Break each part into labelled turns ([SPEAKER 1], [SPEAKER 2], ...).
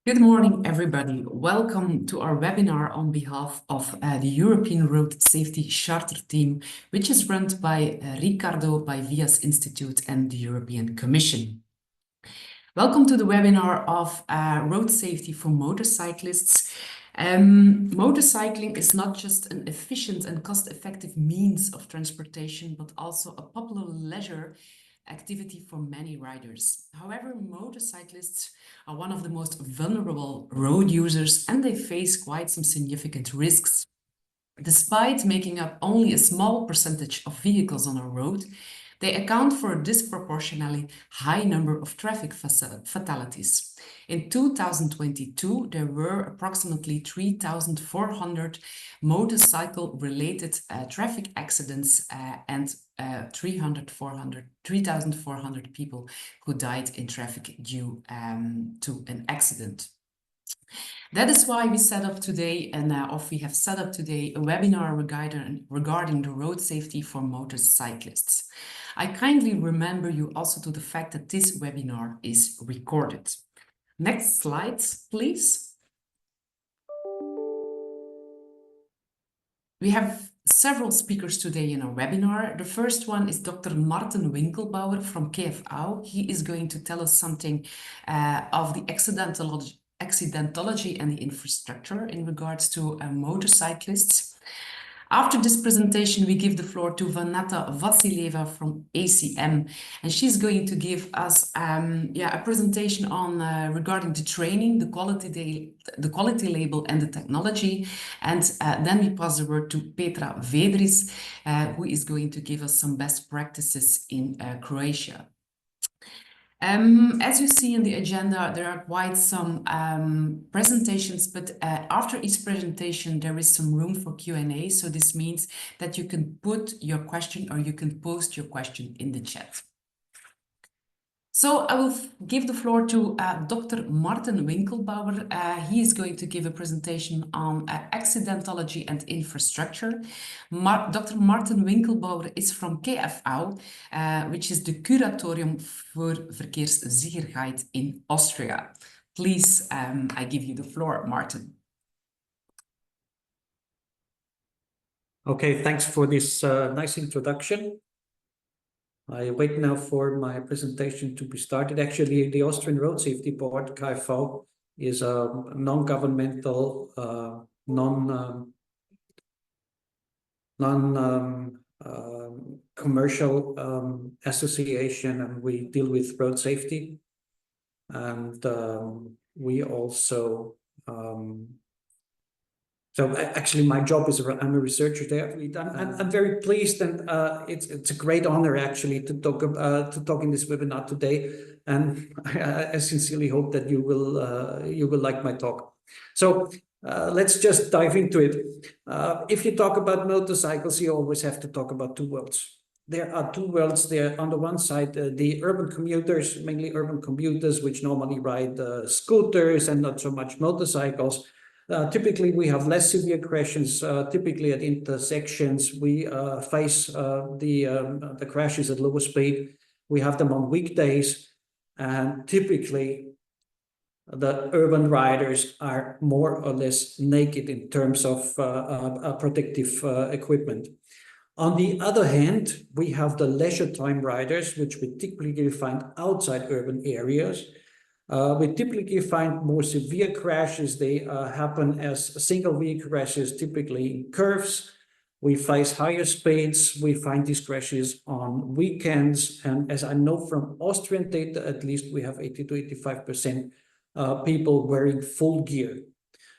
[SPEAKER 1] Good morning, everybody. Welcome to our webinar on behalf of the European Road Safety Charter Team, which is run by Ricardo by VIAS Institute and the European Commission. Welcome to the webinar of road safety for motorcyclists. Motorcycling is not just an efficient and cost-effective means of transportation, but also a popular leisure activity for many riders. However, motorcyclists are one of the most vulnerable road users and they face quite some significant risks. Despite making up only a small percentage of vehicles on our road, they account for a disproportionately high number of traffic fatalities. In 2022, there were approximately 3,400 motorcycle-related traffic accidents and 3,400 people who died in traffic due to an accident. That is why we set up today, we have set up today a webinar regarding the road safety for motorcyclists. I kindly remember you also to the fact that this webinar is recorded. Next slide, please. We have several speakers today in our webinar. The first one is Dr. Martin Winkelbauer from KFAO. He is going to tell us something of the accidentology and the infrastructure in regards to motorcyclists. After this presentation, we give the floor to Vanata Vasileva from ACM, and she's going to give us a presentation on regarding the training, the quality label and the technology. And then we pass the word to Petra Vedris, who is going to give us some best practices in Croatia. As you see in the agenda, there are quite some presentations, but after each presentation, there is some room for Q&A. So this means that you can put your question or you can post your question in the chat. So I will give the floor to Dr. Martin Winkelbauer. He is going to give a presentation on accidentology and infrastructure. Dr. Martin Winkelbauer is from KFAO, which is the Curatorium voor Verkeerszekerheid in Austria. Please, I give you the floor, Martin.
[SPEAKER 2] Okay, thanks for this nice introduction. I wait now for my presentation to be started. Actually, the Austrian Road Safety Board, KFV, is a non-governmental, commercial association, and we deal with road safety. And we also so actually, my job is I'm a researcher there. I'm very pleased, and it's a great honor actually to talk in this webinar today. And I sincerely hope that you will like my talk. So let's just dive into it. If you talk about motorcycles, you always have to talk about two worlds. There are two worlds there. On the one side, the urban commuters, mainly urban commuters, which normally ride scooters and not so much motorcycles. Typically, we have less severe crashes. Typically, at intersections, we face the crashes at lower speed. We have them on weekdays, and typically, the urban riders are more or less naked in terms of protective equipment. On the other hand, we have the leisure time riders, which we typically find outside urban areas. We typically find more severe crashes. They happen as single vehicle crashes, typically in curves. We face higher speeds. We find these crashes on weekends. And as I know from Austrian data, at least we have 80 to 85% people wearing full gear.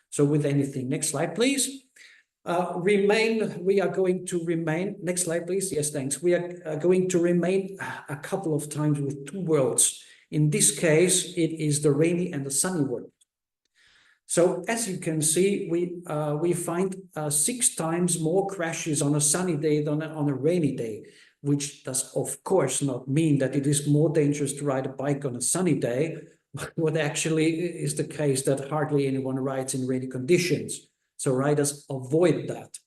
[SPEAKER 2] So with anything. Next slide, please. We are going to remain. Next slide, please. Yes, thanks. We are going to remain a couple of times with two worlds. In this case, it is the rainy and the sunny world. So as you can see, we find 6 times more crashes on a sunny day than on a rainy day, which does of course not mean that it is more dangerous to ride a bike on a sunny day. What actually is the case that hardly anyone rides in rainy conditions. So riders avoid that.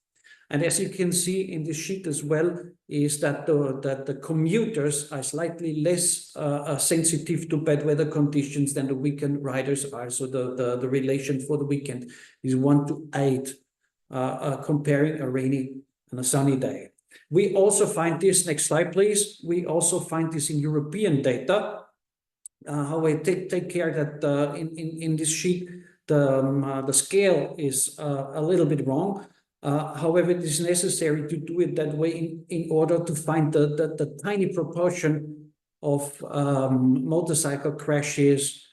[SPEAKER 2] And as you can see in this sheet as well, is that the commuters are slightly less sensitive to bad weather conditions than the weekend riders are. So the relation for the weekend is 1 to 8, comparing a rainy and a sunny day. We also find this, next slide please, we also find this in European data. How I take care that in this sheet, the scale is a little bit wrong. However, it is necessary to do it that way in order to find the tiny proportion of motorcycle crashes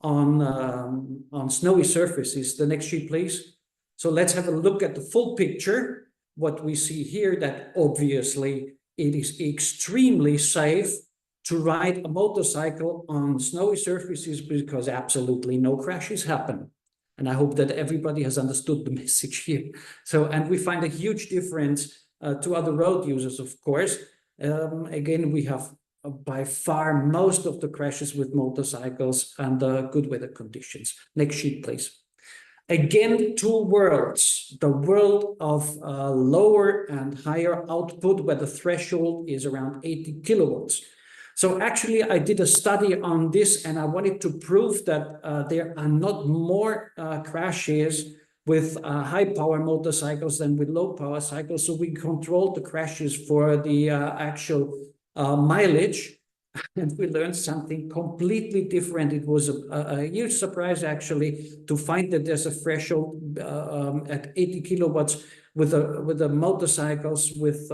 [SPEAKER 2] on snowy surfaces. The next sheet, please. So let's have a look at the full picture. What we see here, that obviously it is extremely safe to ride a motorcycle on snowy surfaces because absolutely no crashes happen. And I hope that everybody has understood the message here. So, and we find a huge difference to other road users, of course. Again, we have by far most of the crashes with motorcycles under good weather conditions. Next sheet, please. Again, two worlds, the world of lower and higher output, where the threshold is around 80 kilowatts. So actually, I did a study on this, and I wanted to prove that there are not more crashes with high power motorcycles than with low power cycles. So we controlled the crashes for the actual mileage, and we learned something completely different. It was a huge surprise, actually, to find that there's a threshold at 80 kilowatts with the motorcycles with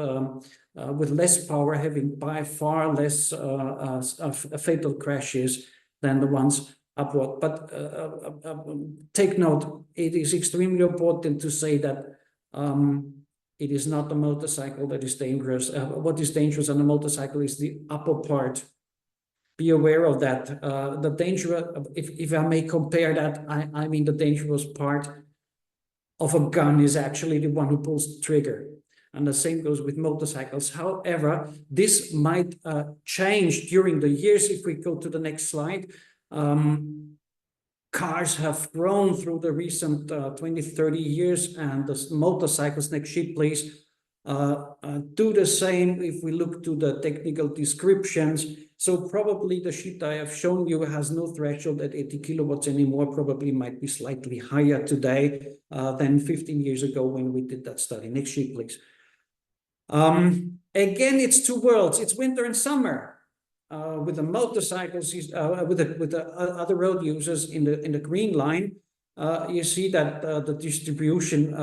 [SPEAKER 2] less power having by far less fatal crashes than the ones upward. But take note, it is extremely important to say that it is not the motorcycle that is dangerous. What is dangerous on the motorcycle is the upper part. Be aware of that. The danger, if I may compare that, I mean the dangerous part of a gun is actually the one who pulls the trigger. And the same goes with motorcycles. However, this might change during the years. If we go to the next slide, cars have grown through the recent 20, 30 years, and the motorcycles, next sheet please, do the same if we look to the technical descriptions. So probably the sheet I have shown you has no threshold at 80 kilowatts anymore, probably might be slightly higher today than 15 years ago when we did that study. Next sheet, please. Again, it's two worlds. It's winter and summer. With the motorcycles, with the other road users in the green line, you see that the distribution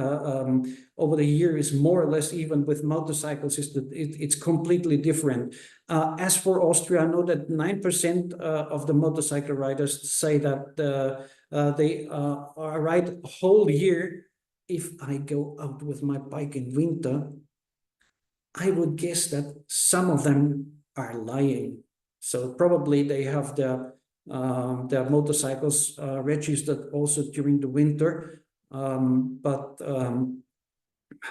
[SPEAKER 2] over the year is more or less even. With motorcycles, it's completely different. As for Austria, I know that 9% of the motorcycle riders say that they ride a whole year. If I go out with my bike in winter, I would guess that some of them are lying. So probably they have their motorcycles registered also during the winter, but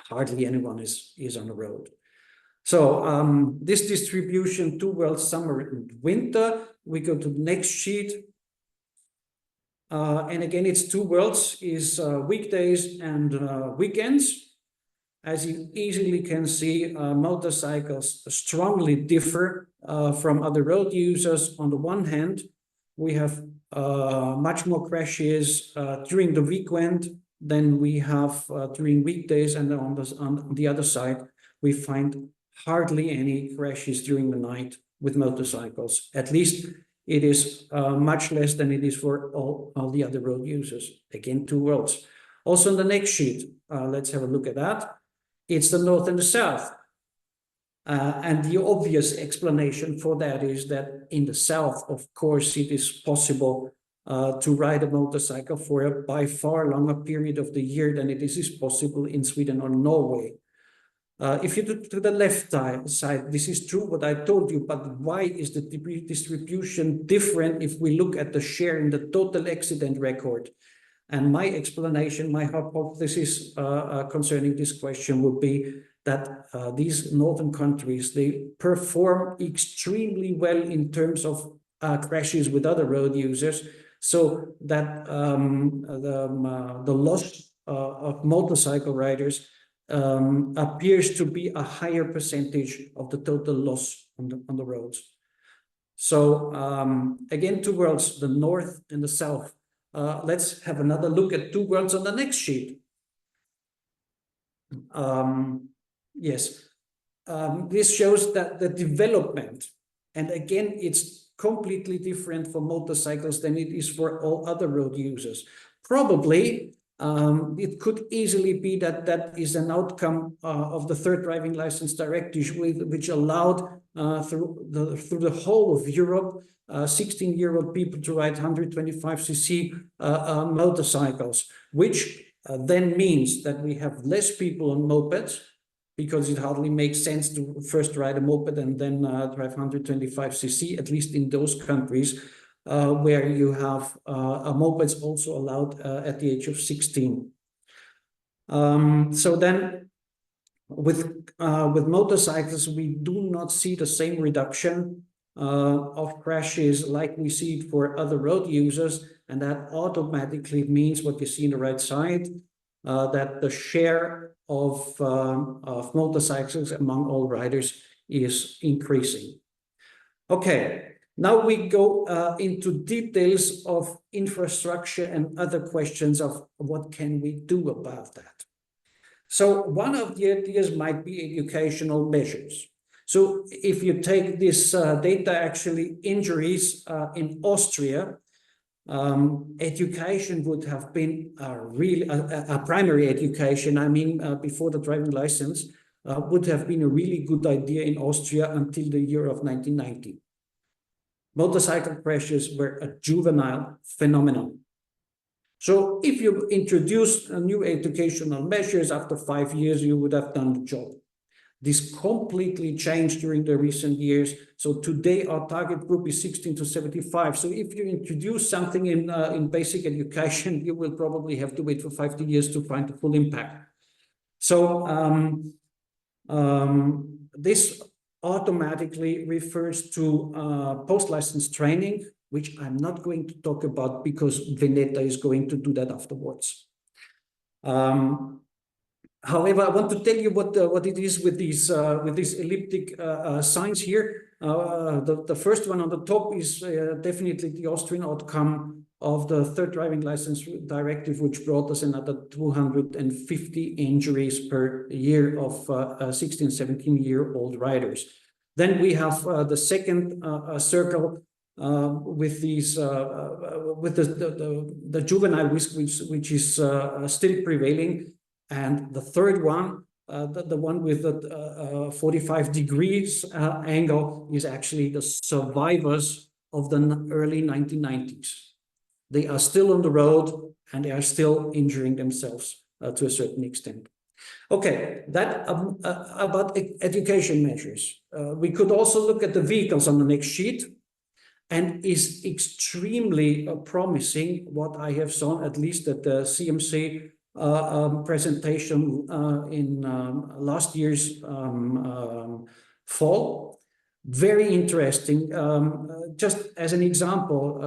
[SPEAKER 2] hardly anyone is on the road. So this distribution, two worlds, summer and winter. We go to the next sheet. And again, it's two worlds, is weekdays and weekends. As you easily can see, motorcycles strongly differ from other road users. On the one hand, we have much more crashes during the weekend than we have during weekdays, and on the other side, we find hardly any crashes during the night with motorcycles. At least it is much less than it is for all the other road users. Again, two worlds. Also on the next sheet, let's have a look at that. It's the north and the south. And the obvious explanation for that is that in the south, of course, it is possible to ride a motorcycle for a by far longer period of the year than it is possible in Sweden or Norway. If you look to the left side, this is true what I told you, but why is the distribution different if we look at the share in the total accident record? And my explanation, my hypothesis concerning this question would be that these northern countries, they perform extremely well in terms of crashes with other road users, so that the loss of motorcycle riders appears to be a higher percentage of the total loss on the roads. So again, two worlds, the north and the south. Let's have another look at two worlds on the next sheet. Yes, this shows that the development, and again, it's completely different for motorcycles than it is for all other road users. Probably, it could easily be that that is an outcome of the third driving license directive, which allowed through the whole of Europe 16-year-old people to ride 125cc motorcycles, which then means that we have less people on mopeds, because it hardly makes sense to first ride a moped and then drive 125cc, at least in those countries where you have mopeds also allowed at the age of 16. So then with motorcycles, we do not see the same reduction of crashes like we see it for other road users, and that automatically means what you see on the right side, that the share of motorcycles among all riders is increasing. Okay, now we go into details of infrastructure and other questions of what can we do about that. So one of the ideas might be educational measures. So if you take this data, actually injuries in Austria, education would have been a primary education, I mean, before the driving license, would have been a really good idea in Austria until the year of 1990. Motorcycle crashes were a juvenile phenomenon. So if you introduce new educational measures, after 5 years, you would have done the job. This completely changed during the recent years. So today our target group is 16 to 75. So if you introduce something in basic education, you will probably have to wait for 50 years to find the full impact. So this automatically refers to post-license training, which I'm not going to talk about because Veneta is going to do that afterwards. However, I want to tell you what it is with these elliptic signs here. The first one on the top is definitely the Austrian outcome of the third driving license directive, which brought us another 250 injuries per year of 16, 17-year-old riders. Then we have the second circle with these with the juvenile risk, which is still prevailing. And the third one, the one with the 45 degrees angle, is actually the survivors of the early 1990s. They are still on the road and they are still injuring themselves to a certain extent. Okay, that about education measures. We could also look at the vehicles on the next sheet, and is extremely promising what I have shown, at least at the CMC presentation in last year's fall. Very interesting. Just as an example,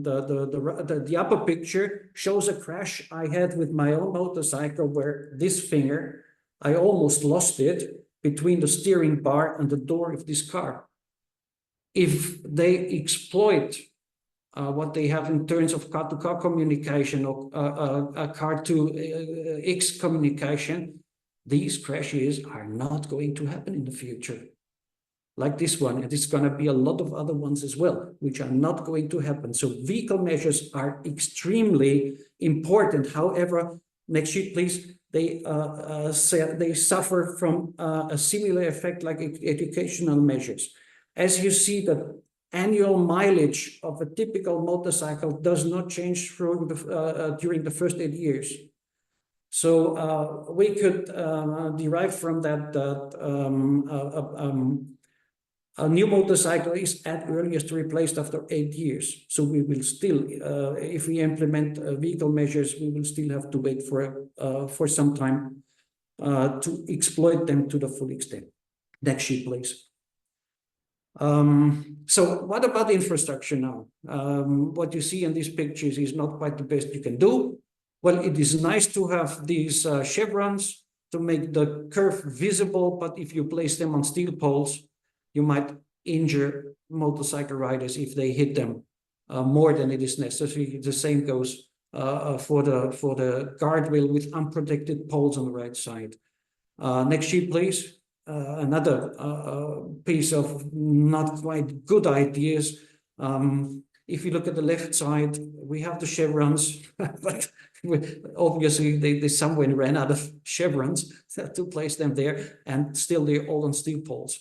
[SPEAKER 2] the upper picture shows a crash I had with my own motorcycle, where this finger, I almost lost it between the steering bar and the door of this car. If they exploit what they have in terms of car-to-car communication or car-to-X communication, these crashes are not going to happen in the future. Like this one, and it's going to be a lot of other ones as well, which are not going to happen. So vehicle measures are extremely important. However, next sheet, please. They suffer from a similar effect like educational measures. As you see, the annual mileage of a typical motorcycle does not change through during the first 8 years. So we could derive from that that a new motorcycle is at earliest replaced after 8 years. So we will still, if we implement vehicle measures, we will still have to wait for some time to exploit them to the full extent. Next sheet, please. So what about infrastructure now? What you see in these pictures is not quite the best you can do. Well, it is nice to have these chevrons to make the curve visible, but if you place them on steel poles, you might injure motorcycle riders if they hit them more than it is necessary. The same goes for the guardrail with unprotected poles on the right side. Next sheet, please. Another piece of not quite good ideas. If you look at the left side, we have the chevrons, but obviously they somewhere ran out of chevrons to place them there, and still they're all on steel poles.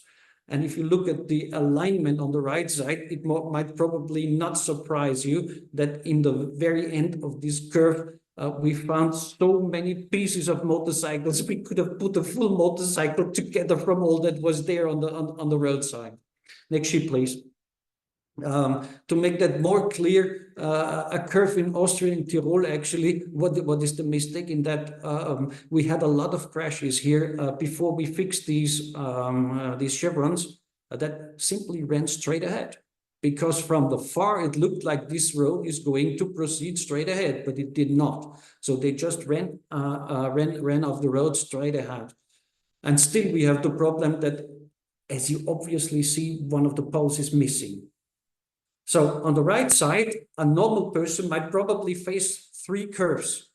[SPEAKER 2] And if you look at the alignment on the right side, it might probably not surprise you that in the very end of this curve, we found so many pieces of motorcycles. We could have put a full motorcycle together from all that was there on the roadside. Next sheet, please. To make that more clear, a curve in Austria and Tyrol, actually, what is the mistake in that? We had a lot of crashes here before we fixed these chevrons that simply ran straight ahead. Because from the far, it looked like this road is going to proceed straight ahead, but it did not. So they just ran off the road straight ahead. And still we have the problem that, as you obviously see, one of the poles is missing. So on the right side, a normal person might probably face 3 curves.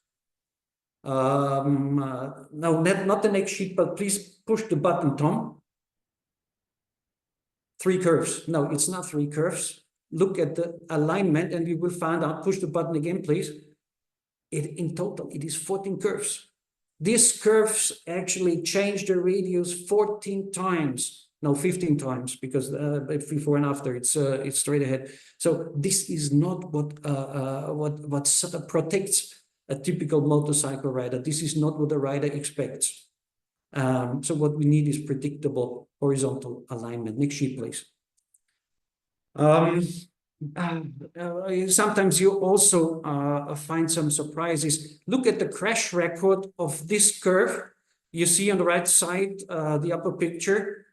[SPEAKER 2] No, not the next sheet, but please push the button, Tom. 3 curves. No, it's not 3 curves. Look at the alignment and you will find out. Push the button again, please. In total, it is 14 curves. These curves actually change the radius 14 times. No, 15 times, because before and after it's straight ahead. So this is not what protects a typical motorcycle rider. This is not what a rider expects. So what we need is predictable horizontal alignment. Next sheet, please. Sometimes you also find some surprises. Look at the crash record of this curve. You see on the right side, the upper picture.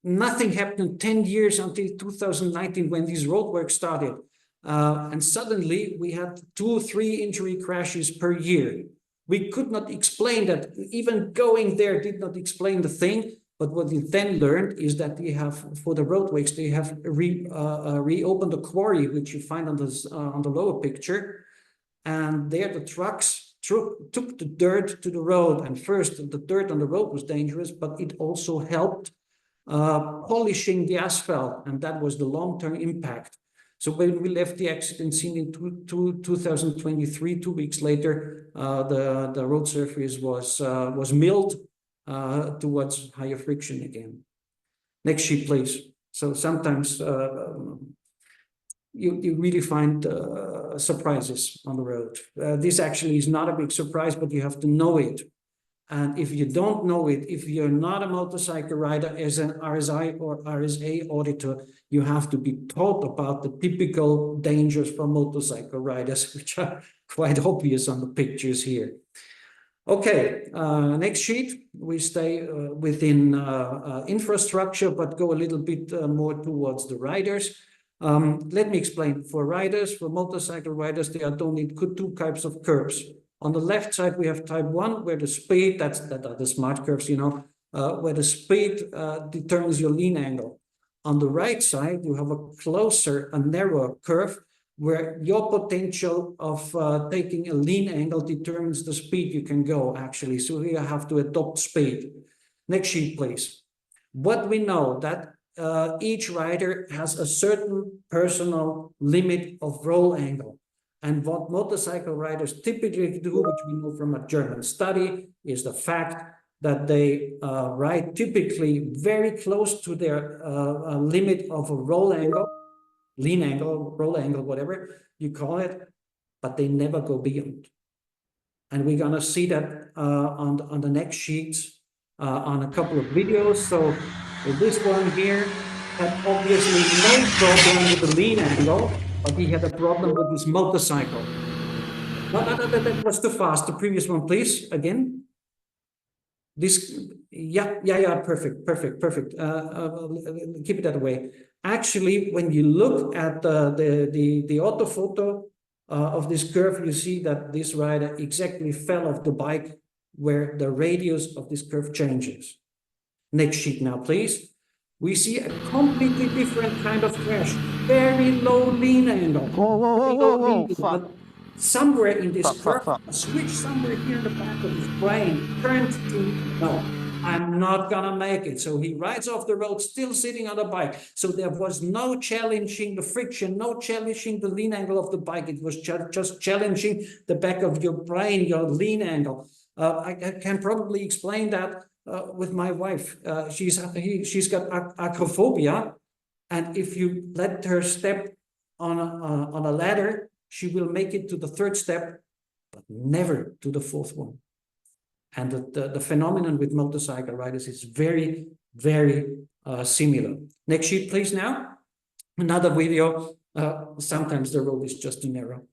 [SPEAKER 2] Nothing happened 10 years until 2019 when these roadworks started. And suddenly we had 2 or 3 injury crashes per year. We could not explain that. Even going there did not explain the thing. But what we then learned is that they have, for the roadworks, they have reopened the quarry, which you find on the lower picture. And there the trucks took the dirt to the road. And first, the dirt on the road was dangerous, but it also helped polishing the asphalt. And that was the long-term impact. So when we left the accident scene in 2023, 2 weeks later, the road surface was milled towards higher friction again. Next sheet, please. So sometimes you really find surprises on the road. This actually is not a big surprise, but you have to know it. And if you don't know it, if you're not a motorcycle rider, as an RSI or RSA auditor, you have to be taught about the typical dangers for motorcycle riders, which are quite obvious on the pictures here. Okay, next sheet. We stay within infrastructure, but go a little bit more towards the riders. Let me explain. For riders, for motorcycle riders, there are only 2 types of curves. On the left side, we have type 1, where the speed, that are the smart curves, you know, where the speed determines your lean angle. On the right side, you have a narrower curve, where your potential of taking a lean angle determines the speed you can go, actually. So you have to adopt speed. Next sheet, please. What we know that each rider has a certain personal limit of roll angle. And what motorcycle riders typically do, which we know from a German study, is the fact that they ride typically very close to their limit of a roll angle, lean angle, roll angle, whatever you call it, but they never go beyond. And we're gonna see that on the next sheets on a couple of videos. So this one here had obviously no problem with the lean angle, but he had a problem with his motorcycle. No, that was too fast. The previous one, please, again. This, yeah, perfect. Keep it that way. Actually, when you look at the auto photo of this curve, you see that this rider exactly fell off the bike where the radius of this curve changes. Next sheet now, please. We see a completely different kind of crash. Very low lean angle.
[SPEAKER 3] Whoa, fuck.
[SPEAKER 2] But somewhere in this curve,
[SPEAKER 3] Fuck.
[SPEAKER 2] a switch somewhere here in the back of his brain turned to, no, I'm not gonna make it. So he rides off the road still sitting on the bike. So there was no challenging the friction, no challenging the lean angle of the bike. It was just challenging the back of your brain, your lean angle. I can probably explain that with my wife. She's got acrophobia, and if you let her step on a ladder, she will make it to the third step, but never to the fourth one. And the phenomenon with motorcycle riders is very, very similar. Next sheet, please. Now, another video. Sometimes the road is just too narrow.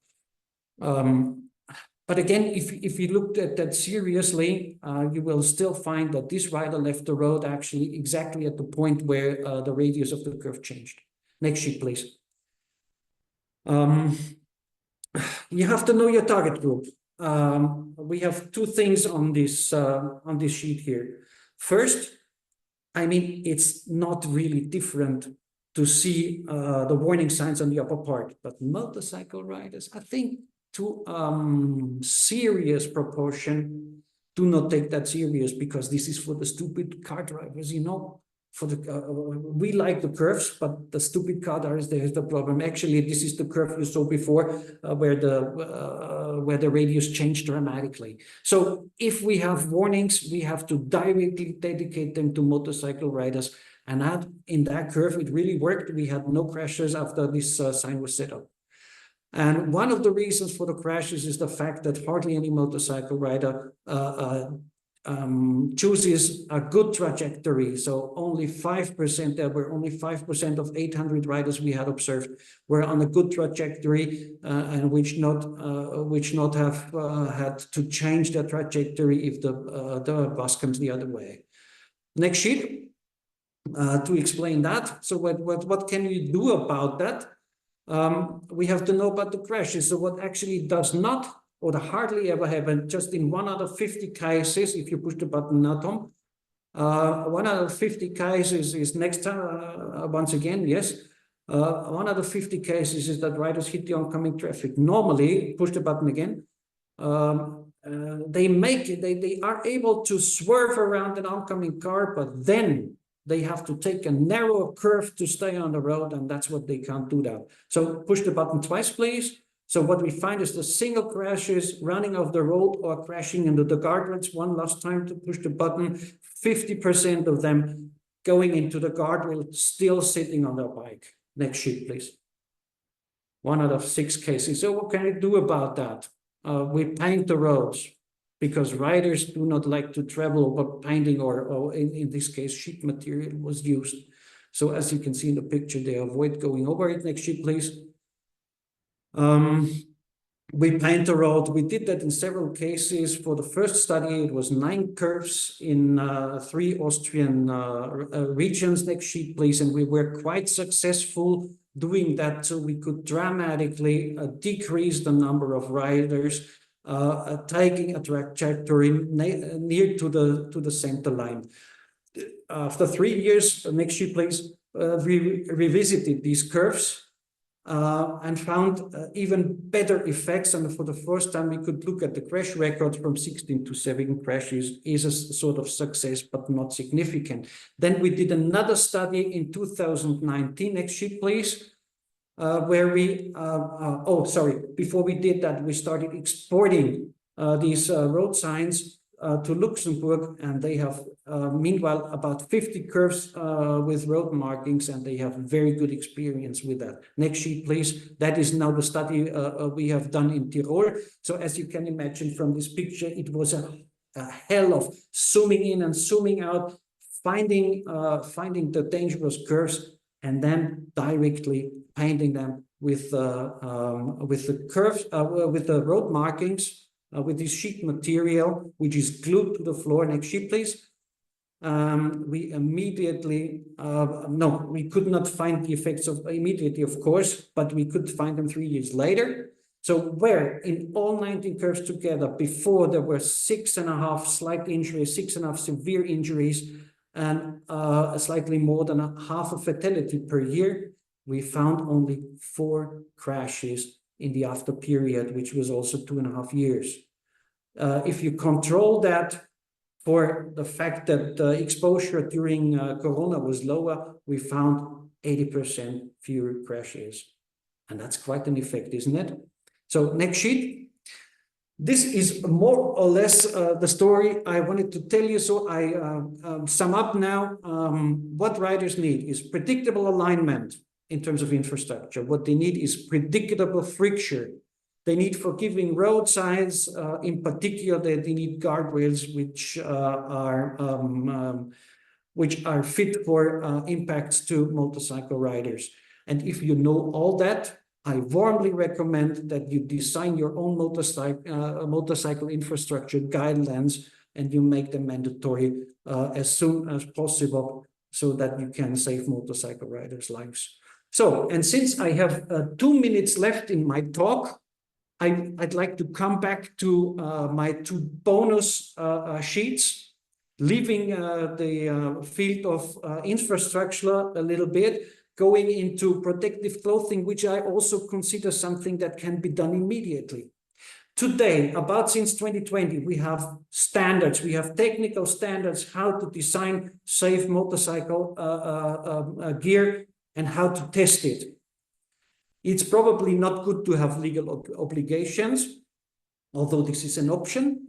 [SPEAKER 2] But again, if you looked at that seriously, you will still find that this rider left the road actually exactly at the point where the radius of the curve changed. Next sheet, please. You have to know your target group. We have two things on this sheet here. First, I mean, it's not really different to see the warning signs on the upper part, but motorcycle riders, I think, to serious proportion, do not take that serious, because this is for the stupid car drivers, you know. For the we like the curves, but the stupid car drivers, there's the problem. Actually, this is the curve you saw before, where the radius changed dramatically. So if we have warnings, we have to directly dedicate them to motorcycle riders. And in that curve, it really worked. We had no crashes after this sign was set up. And one of the reasons for the crashes is the fact that hardly any motorcycle rider chooses a good trajectory. So only 5%, there were only 5% of 800 riders we had observed were on a good trajectory, and which not have had to change their trajectory if the bus comes the other way. Next sheet, to explain that. So what can you do about that? We have to know about the crashes. So what actually does not or hardly ever happen, just in 1 out of 50 cases, if you push the button now, Tom, 1 out of 50 cases is next time, once again, yes. 1 out of 50 cases is that riders hit the oncoming traffic. Normally, push the button again, they are able to swerve around an oncoming car, but then they have to take a narrow curve to stay on the road, and that's what they can't do that. So push the button twice, please. So what we find is the single crashes running off the road or crashing into the guardrails. One last time to push the button, 50% of them going into the guardrail, still sitting on their bike. Next sheet, please. 1 out of 6 cases. So what can we do about that? We paint the roads, because riders do not like to travel over painting, or in this case, sheet material was used. So as you can see in the picture, they avoid going over it. Next sheet, please. We paint the road. We did that in several cases. For the first study, it was 9 curves in 3 Austrian regions. Next sheet, please. And we were quite successful doing that, so we could dramatically decrease the number of riders taking a trajectory near to the center line. After 3 years, next sheet, please, we revisited these curves and found even better effects. And for the first time, we could look at the crash record from 16 to 7 crashes is a sort of success, but not significant. Then we did another study in 2019. Next sheet, please. Where we, before we did that, we started exporting these road signs to Luxembourg, and they have, meanwhile, about 50 curves with road markings, and they have very good experience with that. Next sheet, please. That is now the study we have done in Tyrol. So as you can imagine from this picture, it was a hell of zooming in and zooming out, finding the dangerous curves, and then directly painting them with the curves, with the road markings, with this sheet material, which is glued to the floor. Next sheet, please. We immediately, we could not find the effects of immediately, of course, but we could find them 3 years later. So where in all 19 curves together, before there were 6.5 slight injuries, 6.5 severe injuries, and slightly more than half a fatality per year, we found only 4 crashes in the after period, which was also 2.5 years. If you control that for the fact that exposure during Corona was lower, we found 80% fewer crashes. And that's quite an effect, isn't it? So next sheet. This is more or less the story I wanted to tell you. So I sum up now. What riders need is predictable alignment in terms of infrastructure. What they need is predictable friction. They need forgiving road signs. In particular, they need guardrails which are fit for impacts to motorcycle riders. And if you know all that, I warmly recommend that you design your own motorcycle infrastructure guidelines and you make them mandatory as soon as possible so that you can save motorcycle riders' lives. So, and since I have 2 minutes left in my talk, I'd like to come back to my 2 bonus sheets, leaving the field of infrastructure a little bit, going into protective clothing, which I also consider something that can be done immediately. Today, since 2020, we have standards, we have technical standards, how to design safe motorcycle gear and how to test it. It's probably not good to have legal obligations, although this is an option.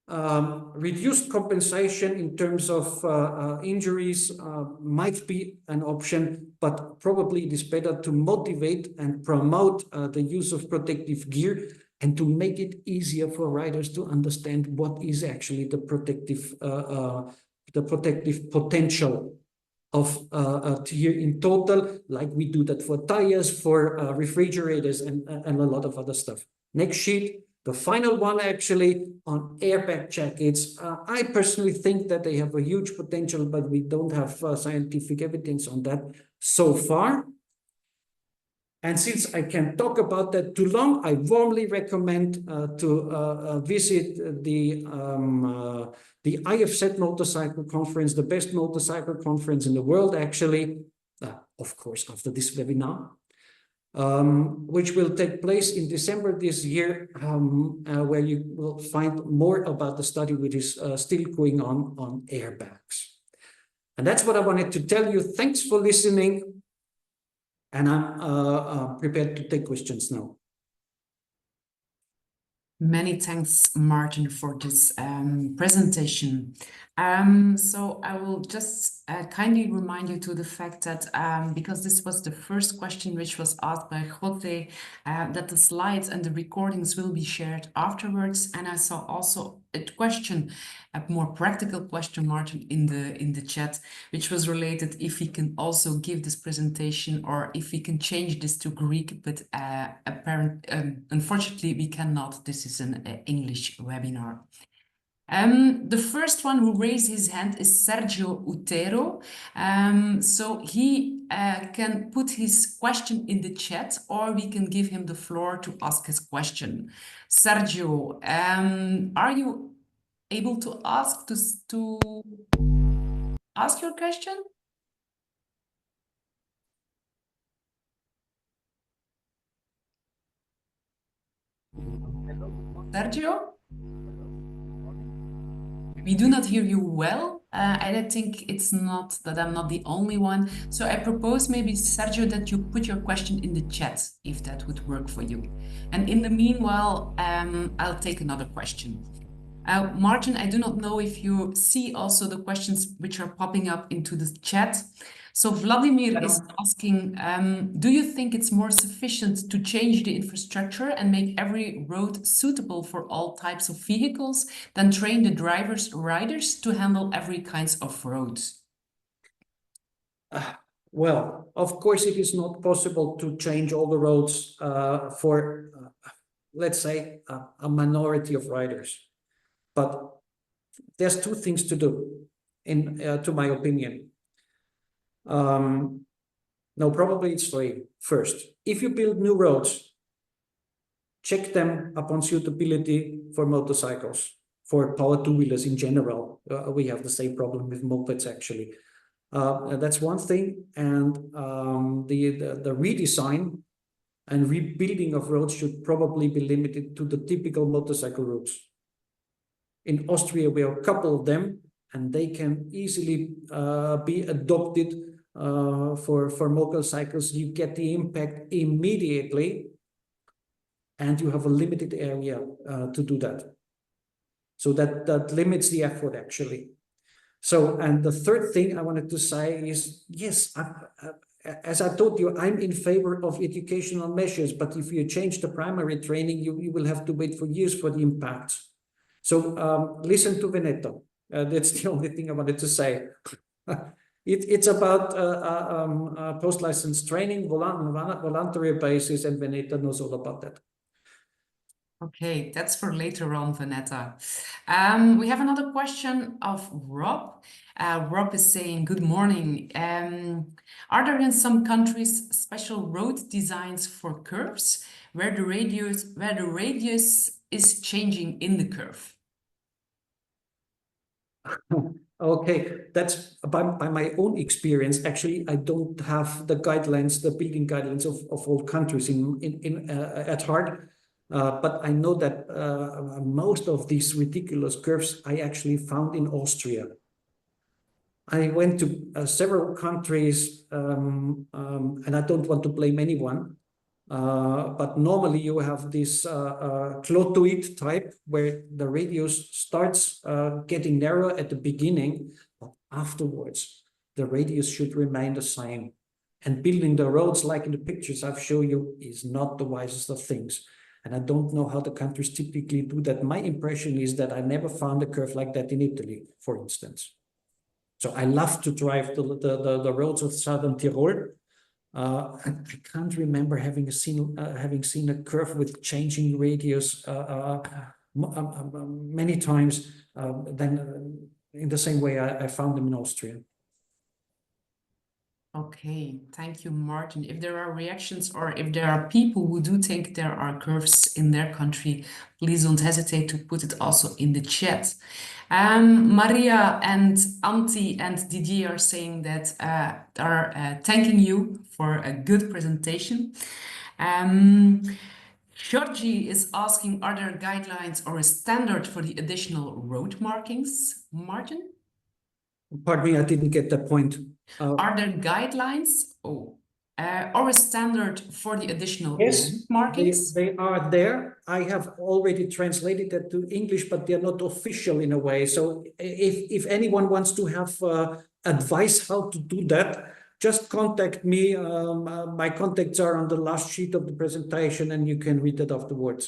[SPEAKER 2] Reduced compensation in terms of injuries might be an option, but probably it is better to motivate and promote the use of protective gear and to make it easier for riders to understand what is actually the protective potential of a tier in total, like we do that for tires, for refrigerators, and a lot of other stuff. Next sheet. The final one actually on airbag jackets. I personally think that they have a huge potential, but we don't have scientific evidence on that so far. And since I can talk about that too long, I warmly recommend to visit the IFZ Motorcycle Conference, the best motorcycle conference in the world, actually, of course, after this webinar. Which will take place in December this year, where you will find more about the study which is still going on airbags. And that's what I wanted to tell you. Thanks for listening. And I'm prepared to take questions now.
[SPEAKER 1] Many thanks, Martin, for this presentation. So I will just kindly remind you to the fact that because this was the first question which was asked by Jose, that the slides and the recordings will be shared afterwards. And I saw also a question, a more practical question, Martin, in the chat, which was related if we can also give this presentation or if we can change this to Greek, but unfortunately we cannot. This is an English webinar. The first one who raised his hand is Sergio Utero. So he can put his question in the chat, or we can give him the floor to ask his question. Sergio, are you able to ask your question? Sergio? We do not hear you well. I think it's not that I'm not the only one. So I propose maybe, Sergio, that you put your question in the chat, if that would work for you. And in the meanwhile, I'll take another question. Martin, I do not know if you see also the questions which are popping up into the chat. So Vladimir is asking, do you think it's more sufficient to change the infrastructure and make every road suitable for all types of vehicles than train the riders to handle every kinds of roads?
[SPEAKER 2] Well, of course, it is not possible to change all the roads for, let's say, a minority of riders. But there's 2 things to do, to my opinion. No, probably it's 3. First, if you build new roads, check them upon suitability for motorcycles, for power two-wheelers in general. We have the same problem with mopeds, actually. That's one thing. And the redesign and rebuilding of roads should probably be limited to the typical motorcycle routes. In Austria, we have a couple of them, and they can easily be adopted for motorcycles. You get the impact immediately, and you have a limited area to do that. So that limits the effort, actually. So, and the third thing I wanted to say is, yes, as I told you, I'm in favor of educational measures, but if you change the primary training, you will have to wait for years for the impacts. So listen to Veneto. That's the only thing I wanted to say. It's about post-license training, voluntary basis, and Veneto knows all about that.
[SPEAKER 1] Okay, that's for later on, Vanetta. We have another question of Rob. Rob is saying, good morning. Are there in some countries special road designs for curves where the radius is changing in the curve?
[SPEAKER 2] Okay, that's by my own experience. Actually, I don't have the guidelines, the building guidelines of all countries at heart. But I know that most of these ridiculous curves I actually found in Austria. I went to several countries, and I don't want to blame anyone, but normally you have this clotoid type where the radius starts getting narrow at the beginning, but afterwards the radius should remain the same. And building the roads like in the pictures I've shown you is not the wisest of things. And I don't know how the countries typically do that. My impression is that I never found a curve like that in Italy, for instance. So I love to drive the roads of Southern Tyrol. I can't remember having seen a curve with changing radius many times than in the same way I found them in Austria.
[SPEAKER 1] Okay, thank you, Martin. If there are reactions or if there are people who do think there are curves in their country, please don't hesitate to put it also in the chat. Maria and Antti and Didier are saying that are thanking you for a good presentation. Georgie is asking, are there guidelines or a standard for the additional road markings? Martin?
[SPEAKER 2] Pardon me, I didn't get that point.
[SPEAKER 1] Are there guidelines or a standard for the additional
[SPEAKER 2] Yes,
[SPEAKER 1] road markings?
[SPEAKER 2] they are there. I have already translated that to English, but they're not official in a way. So if anyone wants to have advice how to do that, just contact me. My contacts are on the last sheet of the presentation, and you can read that afterwards.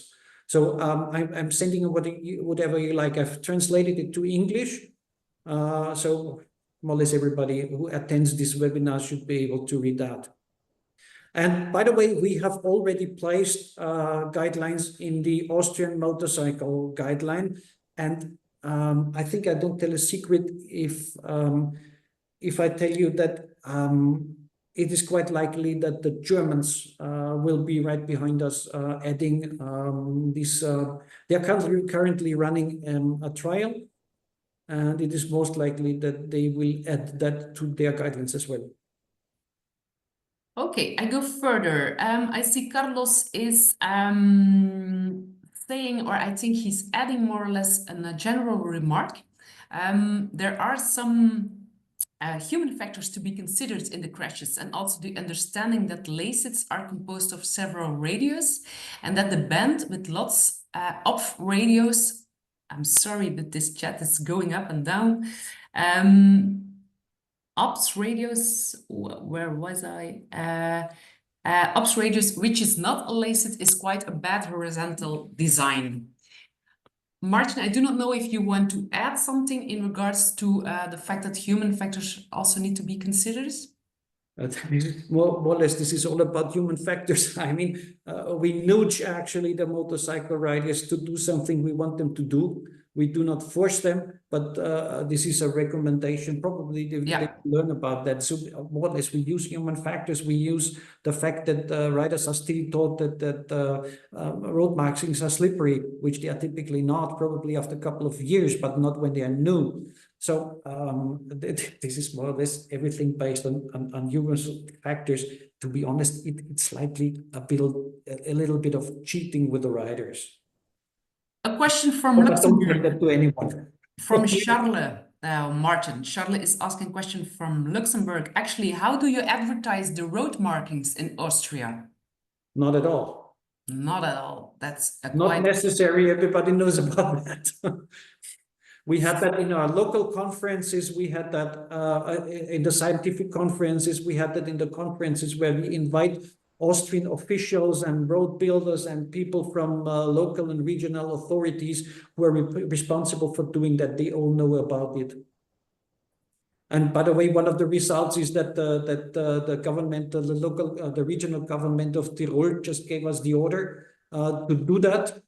[SPEAKER 2] So I'm sending whatever you like. I've translated it to English. So more or less everybody who attends this webinar should be able to read that. And by the way, we have already placed guidelines in the Austrian motorcycle guideline. And I think I don't tell a secret if I tell you that it is quite likely that the Germans will be right behind us, adding this. They're currently running a trial, and it is most likely that they will add that to their guidelines as well.
[SPEAKER 1] Okay, I go further. I see Carlos is saying, or I think he's adding more or less a general remark. There are some human factors to be considered in the crashes, and also the understanding that LACITs are composed of several radios, and that the band with lots of radios, I'm sorry, but this chat is going up and down. Ops radius, where was I? Ops radius, which is not a LACIT, is quite a bad horizontal design. Martin, I do not know if you want to add something in regards to the fact that human factors also need to be considered.
[SPEAKER 2] More or less, this is all about human factors. I mean, we nudge actually the motorcycle riders to do something we want them to do. We do not force them, but this is a recommendation. Probably they learn about that. So more or less, we use human factors. We use the fact that riders are still taught that road markings are slippery, which they are typically not, probably after a couple of years, but not when they are new. So this is more or less everything based on human factors. To be honest, it's slightly a little bit of cheating with the riders.
[SPEAKER 1] A question from
[SPEAKER 2] But
[SPEAKER 1] Luxembourg.
[SPEAKER 2] don't tell that to anyone.
[SPEAKER 1] From Charles Martin. Charles is asking a question from Luxembourg. Actually, how do you advertise the road markings in Austria?
[SPEAKER 2] Not at all.
[SPEAKER 1] Not at all. That's
[SPEAKER 2] not necessary. Everybody knows about that. We had that in our local conferences. We had that in the scientific conferences. We had that in the conferences where we invite Austrian officials and road builders and people from local and regional authorities who are responsible for doing that. They all know about it. And by the way, one of the results is that the government, the regional government of Tyrol just gave us the order to do that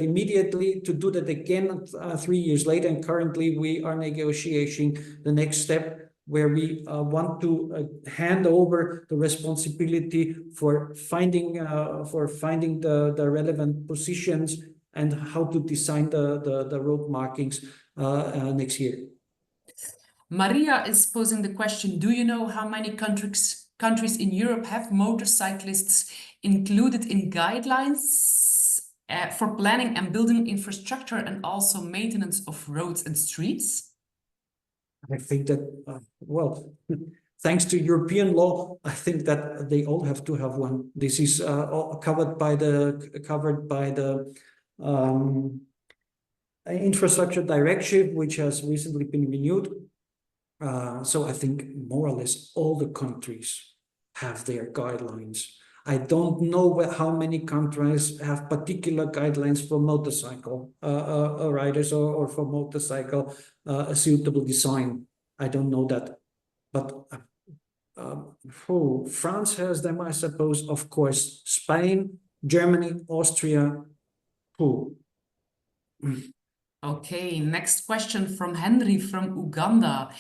[SPEAKER 2] immediately, to do that again 3 years later. And currently we are negotiating the next step where we want to hand over the responsibility for finding the relevant positions and how to design the road markings next year.
[SPEAKER 1] Maria is posing the question, do you know how many countries in Europe have motorcyclists included in guidelines for planning and building infrastructure and also maintenance of roads and streets?
[SPEAKER 2] I think that, well, thanks to European law, I think that they all have to have one. This is covered by the infrastructure directive, which has recently been renewed. So I think more or less all the countries have their guidelines. I don't know how many countries have particular guidelines for motorcycle riders or for motorcycle a suitable design. I don't know that, but France has them, I suppose. Of course, Spain, Germany, Austria.
[SPEAKER 1] Okay, next question from Henry from Uganda.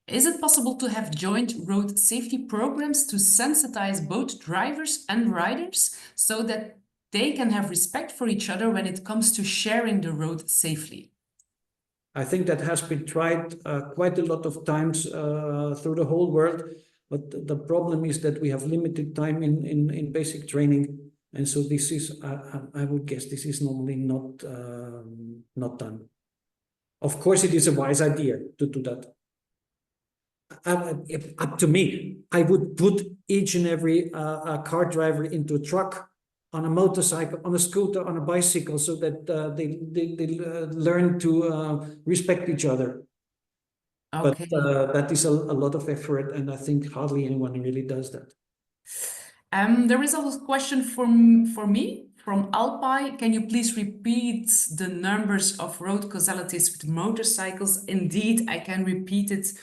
[SPEAKER 1] Is it possible to have joint road safety programs to sensitize both drivers and riders so that they can have respect for each other when it comes to sharing the road safely?
[SPEAKER 2] I think that has been tried quite a lot of times through the whole world, but the problem is that we have limited time in basic training. And so this is, I would guess, this is normally not done. Of course, it is a wise idea to do that. Up to me, I would put each and every car driver into a truck, on a motorcycle, on a scooter, on a bicycle, so that they learn to respect each other. Okay. But that is a lot of effort, and I think hardly anyone really does that.
[SPEAKER 1] There is also a question for me from Alpi. Can you please repeat the numbers of road causalities with motorcycles? Indeed, I can repeat it.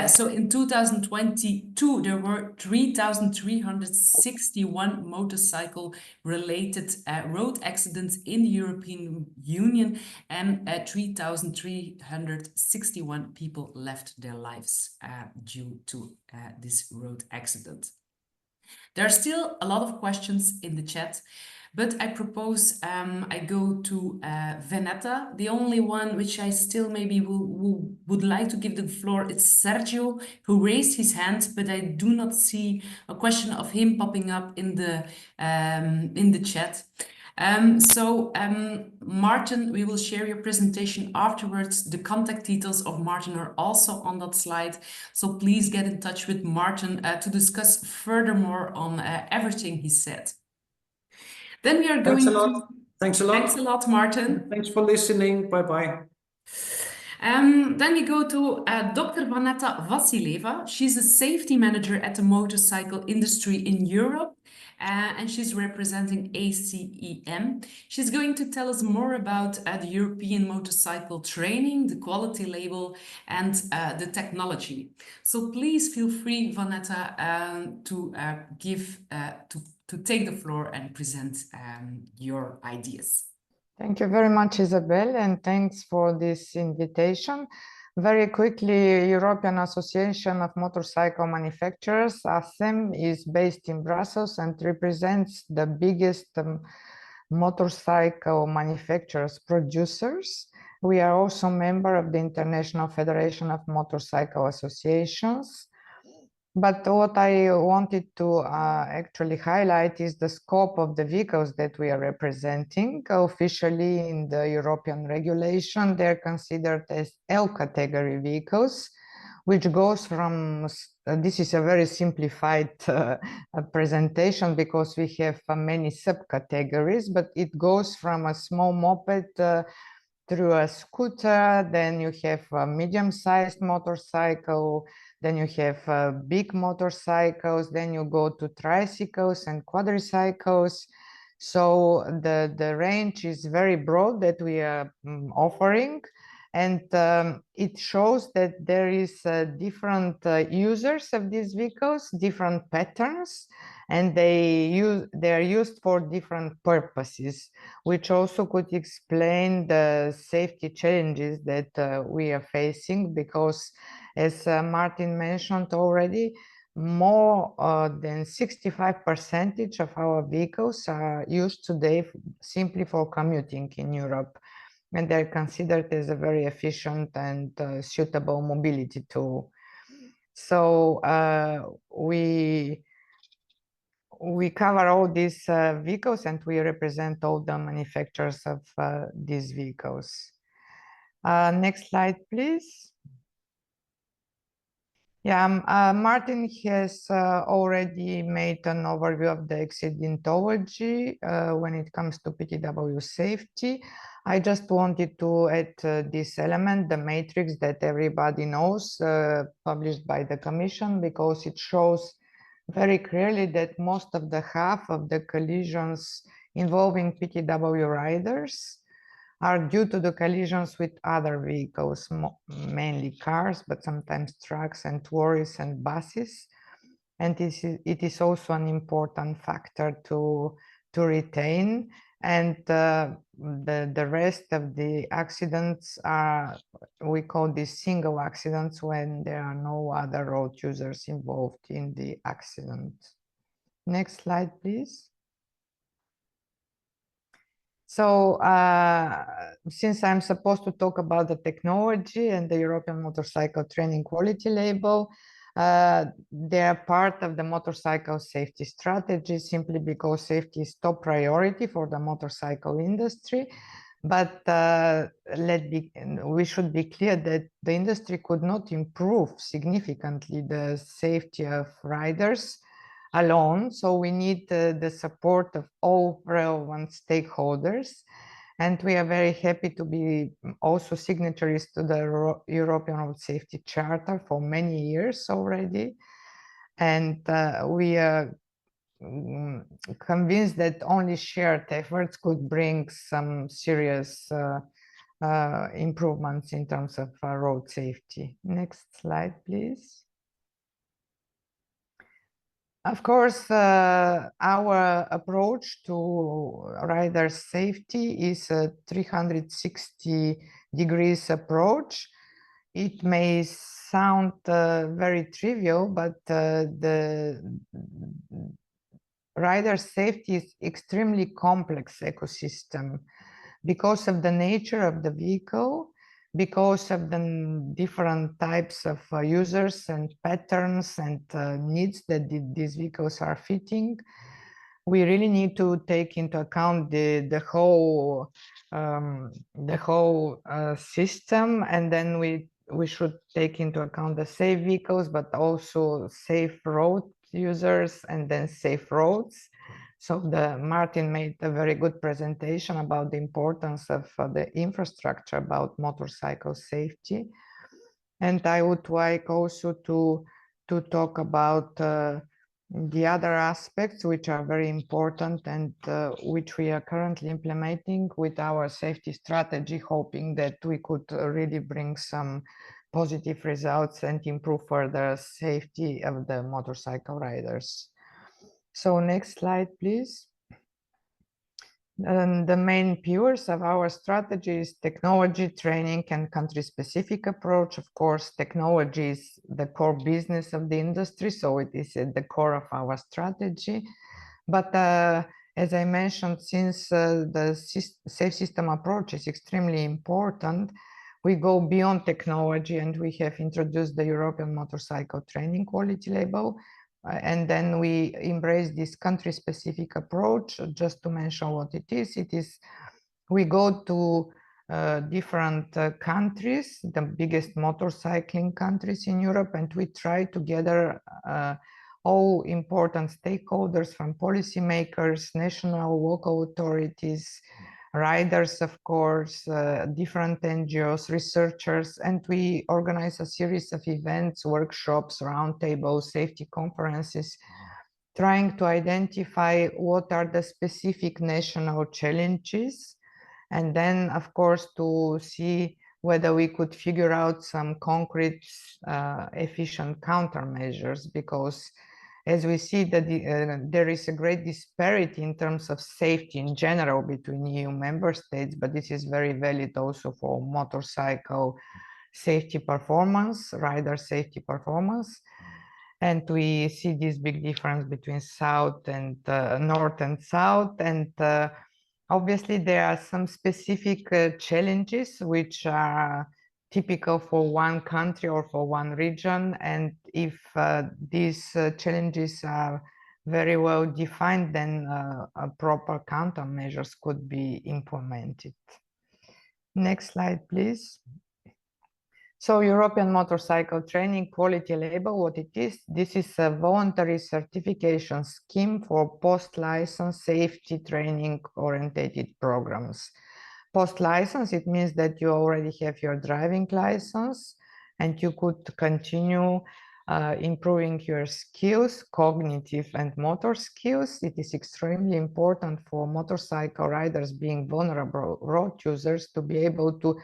[SPEAKER 1] So in 2022, there were 3,361 motorcycle-related road accidents in the European Union, and 3,361 people left their lives due to this road accident. There are still a lot of questions in the chat, but I propose I go to Veneta. The only one which I still maybe would like to give the floor is Sergio, who raised his hand, but I do not see a question of him popping up in the chat. Martin, we will share your presentation afterwards. The contact details of Martin are also on that slide. So please get in touch with Martin to discuss furthermore on everything he said. Then we are going
[SPEAKER 2] Thanks a lot.
[SPEAKER 1] Thanks a lot, Martin.
[SPEAKER 2] Thanks for listening. Bye-bye.
[SPEAKER 1] Then we go to Dr. Vanetta Vasileva. She's a safety manager at the motorcycle industry in Europe. And she's representing ACEM. She's going to tell us more about the European motorcycle training, the quality label, and the technology. So please feel free, Vanetta, to take the floor and present your ideas.
[SPEAKER 4] Thank you very much, Isabel, and thanks for this invitation. Very quickly, European Association of Motorcycle Manufacturers, ASEM, is based in Brussels and represents the biggest motorcycle manufacturers producers. We are also member of the International Federation of Motorcycle Associations. But what I wanted to actually highlight is the scope of the vehicles that we are representing. Officially in the European regulation, they're considered as L category vehicles, which goes from, this is a very simplified presentation because we have many subcategories, but it goes from a small moped through a scooter, then you have a medium-sized motorcycle, then you have big motorcycles, then you go to tricycles and quadricycles. So the range is very broad that we are offering. And it shows that there is different users of these vehicles, different patterns, and they are used for different purposes, which also could explain the safety challenges that we are facing, because as Martin mentioned already, more than 65% of our vehicles are used today simply for commuting in Europe, and they're considered as a very efficient and suitable mobility tool. So we cover all these vehicles, and we represent all the manufacturers of these vehicles. Next slide, please. Yeah, Martin has already made an overview of the accidentology when it comes to PTW safety. I just wanted to add this element, the matrix that everybody knows, published by the Commission, because it shows very clearly that most of the half of the collisions involving PTW riders are due to the collisions with other vehicles, mainly cars, but sometimes trucks and lorries and buses. And it is also an important factor to retain. And the rest of the accidents are, we call these single accidents, when there are no other road users involved in the accident. Next slide, please. So since I'm supposed to talk about the technology and the European Motorcycle Training Quality Label, they are part of the motorcycle safety strategy, simply because safety is top priority for the motorcycle industry. But we should be clear that the industry could not improve significantly the safety of riders alone. So we need the support of all relevant stakeholders. And we are very happy to be also signatories to the European Road Safety Charter for many years already. And we are convinced that only shared efforts could bring some serious improvements in terms of road safety. Next slide, please. Of course, our approach to rider safety is a 360 degrees approach. It may sound very trivial, but the rider safety is extremely complex ecosystem because of the nature of the vehicle, because of the different types of users and patterns and needs that these vehicles are fitting. We really need to take into account the whole system, and then we should take into account the safe vehicles, but also safe road users and then safe roads. So Martin made a very good presentation about the importance of the infrastructure about motorcycle safety. And I would like also to talk about the other aspects which are very important and which we are currently implementing with our safety strategy, hoping that we could really bring some positive results and improve further safety of the motorcycle riders. So next slide, please. And the main pillars of our strategy is technology, training, and country-specific approach. Of course, technology is the core business of the industry, so it is at the core of our strategy. But as I mentioned, since the safe system approach is extremely important, we go beyond technology, and we have introduced the European Motorcycle Training Quality Label. And then we embrace this country-specific approach. Just to mention what it is we go to different countries, the biggest motorcycling countries in Europe, and we try to gather all important stakeholders from policymakers, national, local authorities, riders, of course, different NGOs, researchers, and we organize a series of events, workshops, roundtables, safety conferences, trying to identify what are the specific national challenges, and then, of course, to see whether we could figure out some concrete, efficient countermeasures, because as we see that there is a great disparity in terms of safety in general between EU member states, but this is very valid also for motorcycle safety performance, rider safety performance. And we see this big difference between south and north and south. And obviously there are some specific challenges which are typical for one country or for one region. And if these challenges are very well defined, then proper countermeasures could be implemented. Next slide, please. So European Motorcycle Training Quality Label, what it is, this is a voluntary certification scheme for post-license safety training orientated programs. Post-license, it means that you already have your driving license and you could continue improving your skills, cognitive and motor skills. It is extremely important for motorcycle riders being vulnerable road users to be able to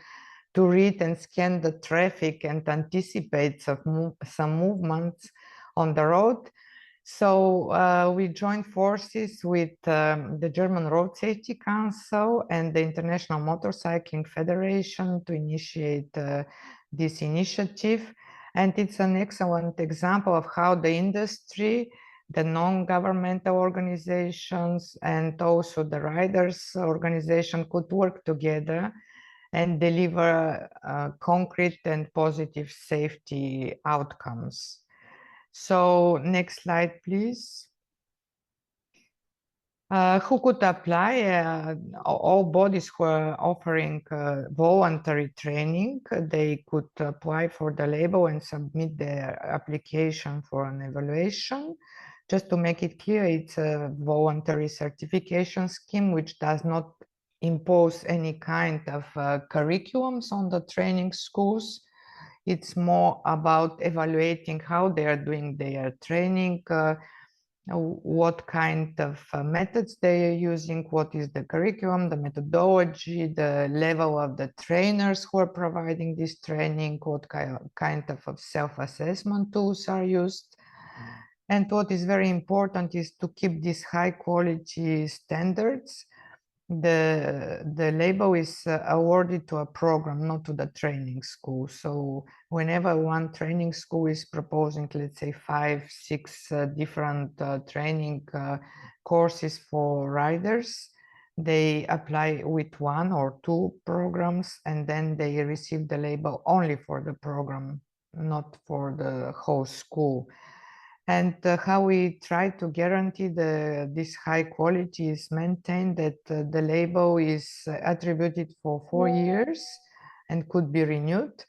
[SPEAKER 4] read and scan the traffic and anticipate some movements on the road. So we joined forces with the German Road Safety Council and the International Motorcycling Federation to initiate this initiative. And it's an excellent example of how the industry, the non-governmental organizations, and also the riders organization could work together and deliver concrete and positive safety outcomes. So next slide, please. Who could apply? All bodies who are offering voluntary training, they could apply for the label and submit their application for an evaluation. Just to make it clear, it's a voluntary certification scheme which does not impose any kind of curriculums on the training schools. It's more about evaluating how they are doing their training, what kind of methods they are using, what is the curriculum, the methodology, the level of the trainers who are providing this training, what kind of self-assessment tools are used. And what is very important is to keep these high quality standards. The label is awarded to a program, not to the training school. So whenever one training school is proposing, let's say 5, 6 different training courses for riders, they apply with 1 or 2 programs, and then they receive the label only for the program, not for the whole school. And how we try to guarantee this high quality is maintained that the label is attributed for 4 years and could be renewed.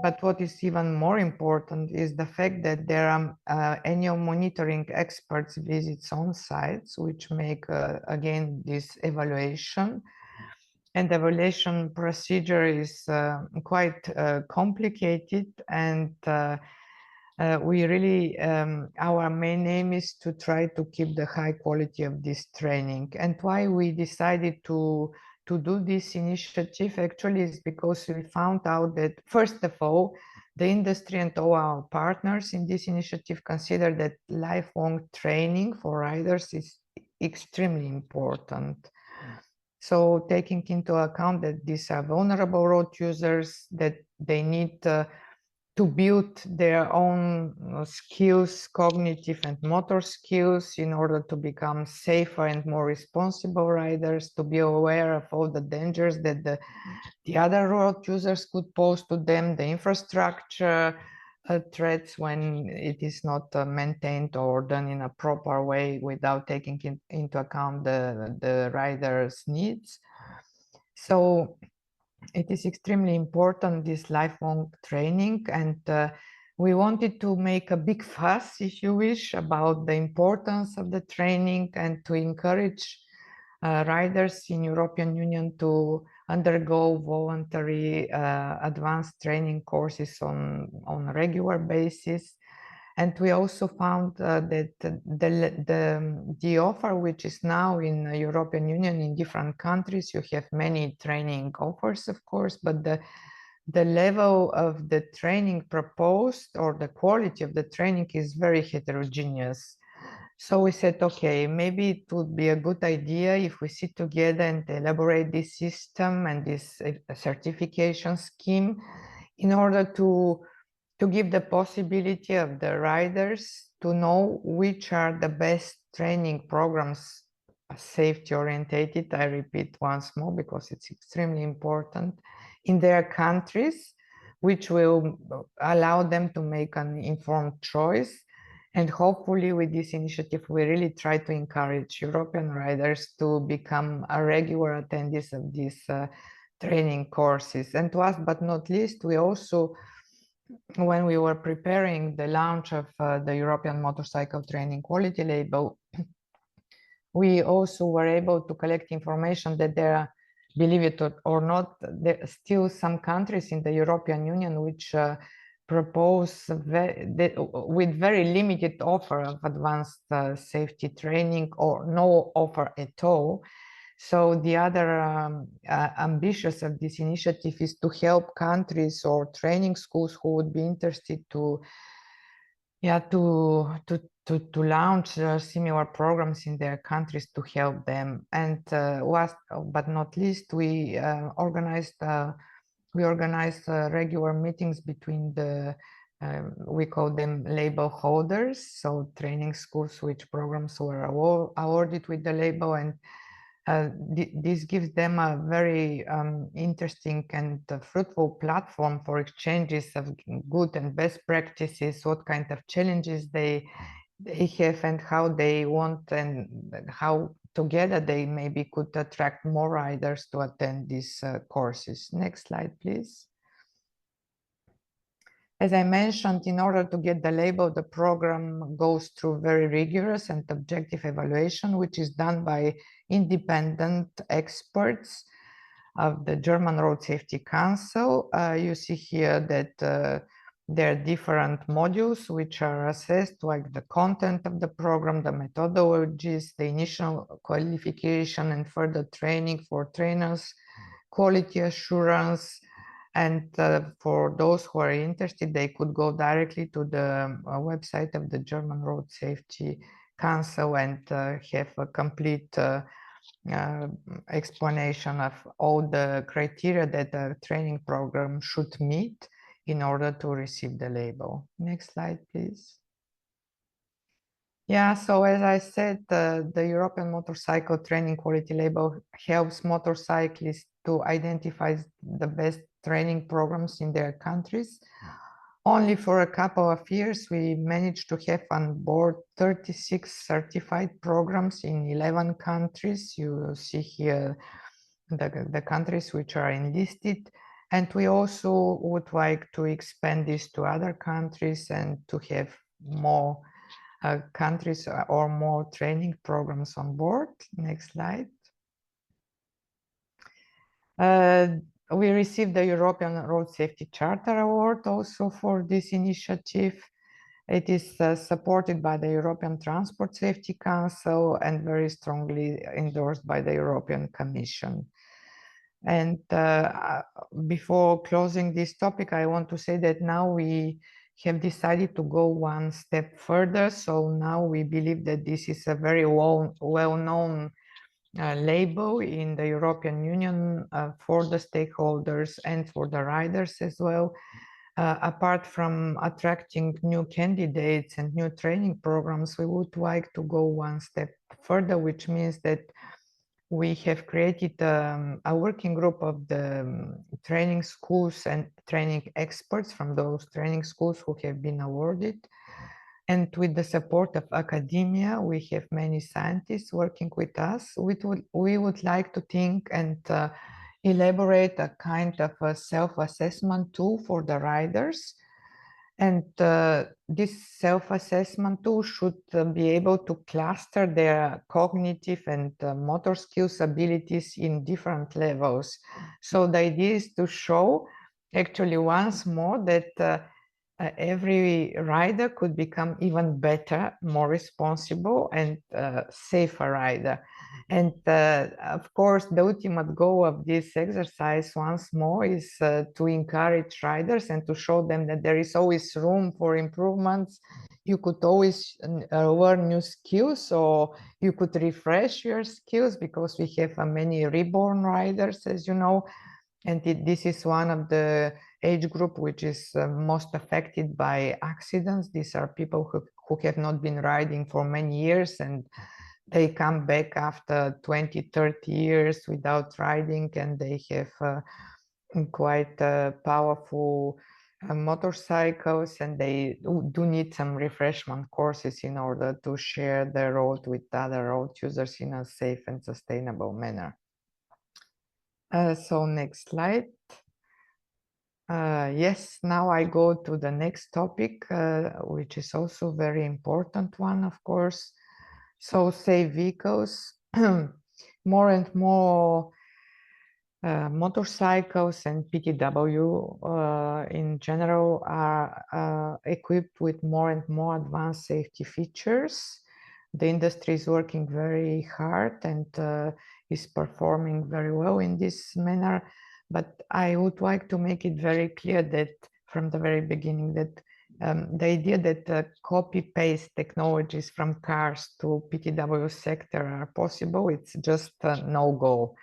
[SPEAKER 4] But what is even more important is the fact that there are annual monitoring experts visits on sites, which make again this evaluation. And the evaluation procedure is quite complicated, and we really, our main aim is to try to keep the high quality of this training. And why we decided to do this initiative actually is because we found out that, first of all, the industry and all our partners in this initiative consider that lifelong training for riders is extremely important. So taking into account that these are vulnerable road users, that they need to build their own skills, cognitive and motor skills, in order to become safer and more responsible riders, to be aware of all the dangers that the other road users could pose to them, the infrastructure threats when it is not maintained or done in a proper way without taking into account the rider's needs. So it is extremely important, this lifelong training, and we wanted to make a big fuss, if you wish, about the importance of the training and to encourage riders in European Union to undergo voluntary advanced training courses on a regular basis. And we also found that the offer, which is now in the European Union in different countries, you have many training offers, of course, but the level of the training proposed or the quality of the training is very heterogeneous. So we said, okay, maybe it would be a good idea if we sit together and elaborate this system and this certification scheme in order to give the possibility of the riders to know which are the best training programs, safety orientated, I repeat once more because it's extremely important, in their countries, which will allow them to make an informed choice. And hopefully with this initiative, we really try to encourage European riders to become a regular attendees of these training courses. And last but not least, we also, when we were preparing the launch of the European Motorcycle Training Quality Label, we also were able to collect information that there are, believe it or not, there are still some countries in the European Union which propose with very limited offer of advanced safety training or no offer at all. So the other ambitious of this initiative is to help countries or training schools who would be interested to launch similar programs in their countries, to help them. And last but not least, we organized regular meetings between the we call them label holders, so training schools which programs were awarded with the label, and this gives them a very interesting and fruitful platform for exchanges of good and best practices, what kind of challenges they have and how they want, and how together they maybe could attract more riders to attend these courses. Next slide, please. As I mentioned, in order to get the label, the program goes through very rigorous and objective evaluation, which is done by independent experts of the German Road Safety Council. You see here that there are different modules which are assessed, like the content of the program, the methodologies, the initial qualification and further training for trainers, quality assurance. And for those who are interested, they could go directly to the website of the German Road Safety Council and have a complete explanation of all the criteria that a training program should meet in order to receive the label. Next slide, please. Yeah, so as I said, the European Motorcycle Training Quality Label helps motorcyclists to identify the best training programs in their countries. Only for a couple of years, we managed to have on board 36 certified programs in 11 countries. You see here the countries which are enlisted. And we also would like to expand this to other countries and to have more countries or more training programs on board. Next slide. We received the European Road Safety Charter Award also for this initiative. It is supported by the European Transport Safety Council and very strongly endorsed by the European Commission. And before closing this topic, I want to say that now we have decided to go one step further. So now we believe that this is a very well-known label in the European Union for the stakeholders and for the riders as well. Apart from attracting new candidates and new training programs, we would like to go one step further, which means that we have created a working group of the training schools and training experts from those training schools who have been awarded. And with the support of academia, we have many scientists working with us. We would like to think and elaborate a kind of a self-assessment tool for the riders. And this self-assessment tool should be able to cluster their cognitive and motor skills abilities in different levels. So the idea is to show actually once more that every rider could become even better, more responsible and safer rider. And of course, the ultimate goal of this exercise once more is to encourage riders and to show them that there is always room for improvements. You could always learn new skills, or you could refresh your skills, because we have many reborn riders, as you know. And this is one of the age group which is most affected by accidents. These are people who have not been riding for many years, and they come back after 20, 30 years without riding, and they have quite powerful motorcycles, and they do need some refreshment courses in order to share their road with other road users in a safe and sustainable manner. So next slide. Yes, now I go to the next topic, which is also very important one, of course. So safe vehicles. More and more motorcycles and PTW in general are equipped with more and more advanced safety features. The industry is working very hard and is performing very well in this manner. But I would like to make it very clear that from the very beginning that the idea that copy-paste technologies from cars to PTW sector are possible, it's just a no-go.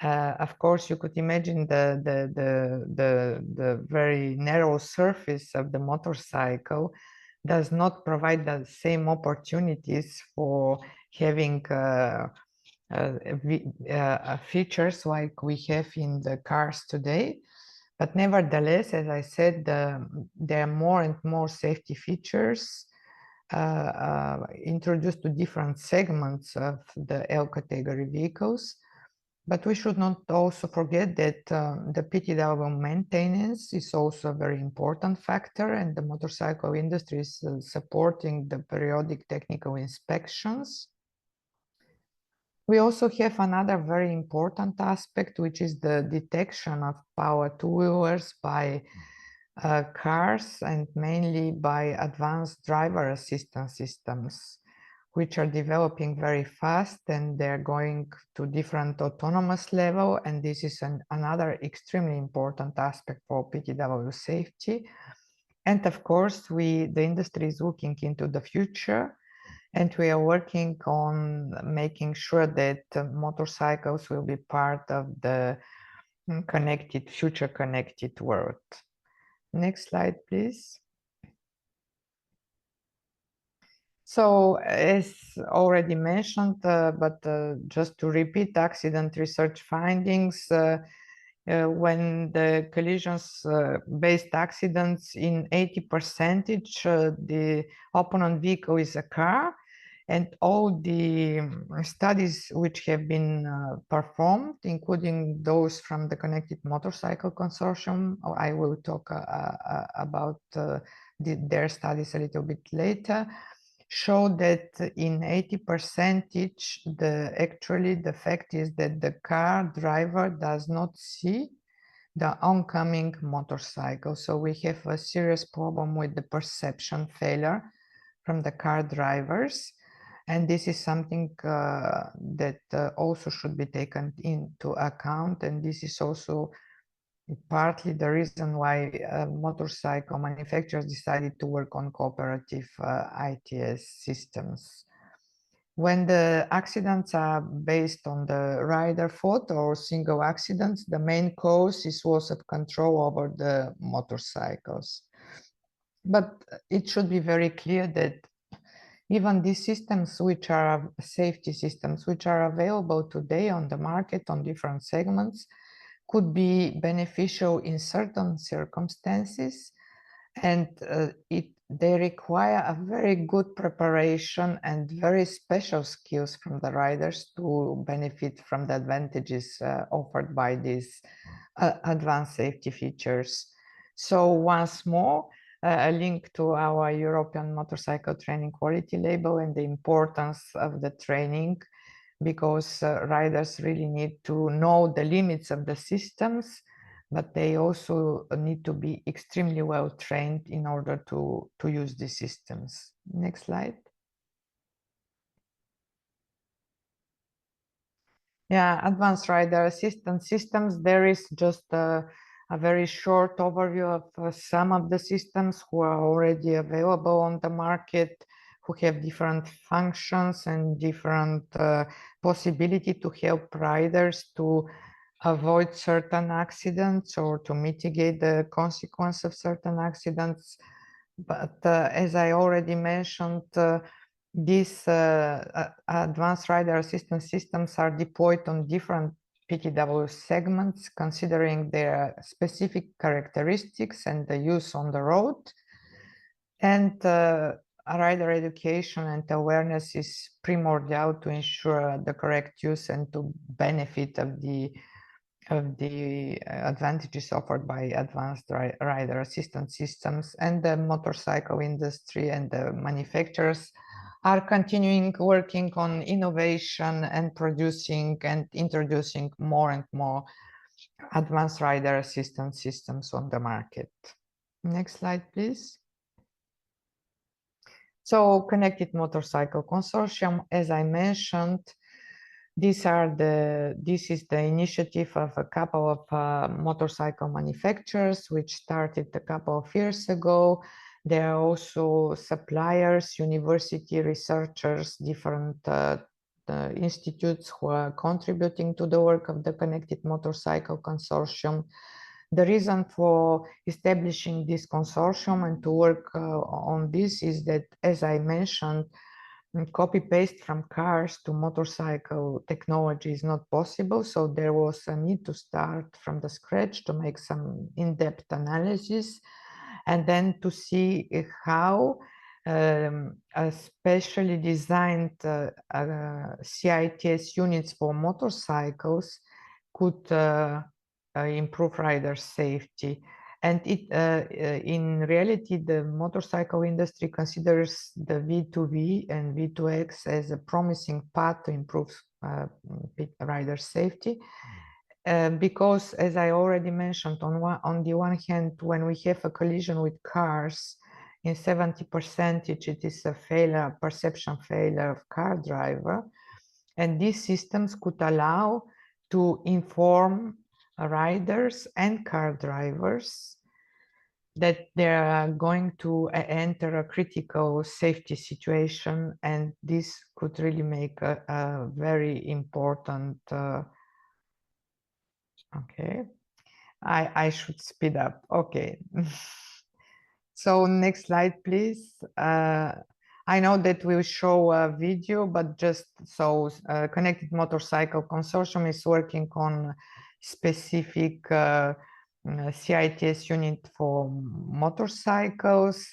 [SPEAKER 4] Of course, you could imagine the very narrow surface of the motorcycle does not provide the same opportunities for having features like we have in the cars today. But nevertheless, as I said, there are more and more safety features introduced to different segments of the L category vehicles. But we should not also forget that the PTW maintenance is also a very important factor, and the motorcycle industry is supporting the periodic technical inspections. We also have another very important aspect, which is the detection of power two-wheelers by cars, and mainly by advanced driver assistance systems, which are developing very fast, and they're going to different autonomous level. And this is another extremely important aspect for PTW safety. And of course, the industry is looking into the future, and we are working on making sure that motorcycles will be part of the future connected world. Next slide, please. So as already mentioned, but just to repeat, accident research findings, when the collisions-based accidents, in 80%, the opponent vehicle is a car, and all the studies which have been performed, including those from the Connected Motorcycle Consortium, I will talk about their studies a little bit later, show that in 80%, actually the fact is that the car driver does not see the oncoming motorcycle. So we have a serious problem with the perception failure from the car drivers. And this is something that also should be taken into account. And this is also partly the reason why motorcycle manufacturers decided to work on cooperative ITS systems. When the accidents are based on the rider fault or single accidents, the main cause is loss of control over the motorcycles. But it should be very clear that even these systems, which are safety systems, which are available today on the market on different segments, could be beneficial in certain circumstances, and they require a very good preparation and very special skills from the riders to benefit from the advantages offered by these advanced safety features. So once more, a link to our European motorcycle training quality label and the importance of the training, because riders really need to know the limits of the systems, but they also need to be extremely well trained in order to use these systems. Next slide. Yeah, advanced rider assistance systems. There is just a very short overview of some of the systems who are already available on the market, who have different functions and different possibility to help riders to avoid certain accidents or to mitigate the consequence of certain accidents. But as I already mentioned, these advanced rider assistance systems are deployed on different PTW segments, considering their specific characteristics and the use on the road. And rider education and awareness is primordial to ensure the correct use and to benefit of the advantages offered by advanced rider assistance systems. And the motorcycle industry and the manufacturers are continuing working on innovation and producing and introducing more and more advanced rider assistance systems on the market. Next slide, please. So Connected Motorcycle Consortium, as I mentioned, this is the initiative of a couple of motorcycle manufacturers, which started a couple of years ago. There are also suppliers, university researchers, different institutes who are contributing to the work of the Connected Motorcycle Consortium. The reason for establishing this consortium and to work on this is that, as I mentioned, copy-paste from cars to motorcycle technology is not possible. So there was a need to start from the scratch to make some in-depth analysis and then to see how a specially designed CITS units for motorcycles could improve rider safety. And in reality, the motorcycle industry considers the V2V and V2X as a promising path to improve rider safety. Because, as I already mentioned, on the one hand, when we have a collision with cars, in 70% it is a failure, perception failure of car driver. And these systems could allow to inform riders and car drivers that they are going to enter a critical safety situation, and this could really make a very important okay, I should speed up. Okay. So next slide, please. I know that we'll show a video, but just so Connected Motorcycle Consortium is working on specific CITS unit for motorcycles.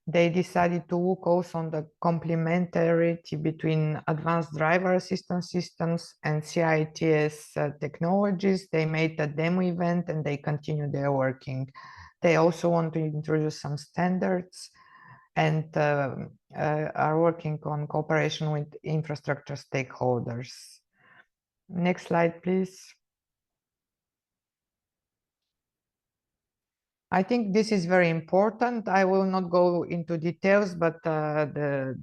[SPEAKER 4] They decided to look also on the complementarity between advanced driver assistance systems and CITS technologies. They made a demo event and they continue their working. They also want to introduce some standards and are working on cooperation with infrastructure stakeholders. Next slide, please. I think this is very important. I will not go into details, but the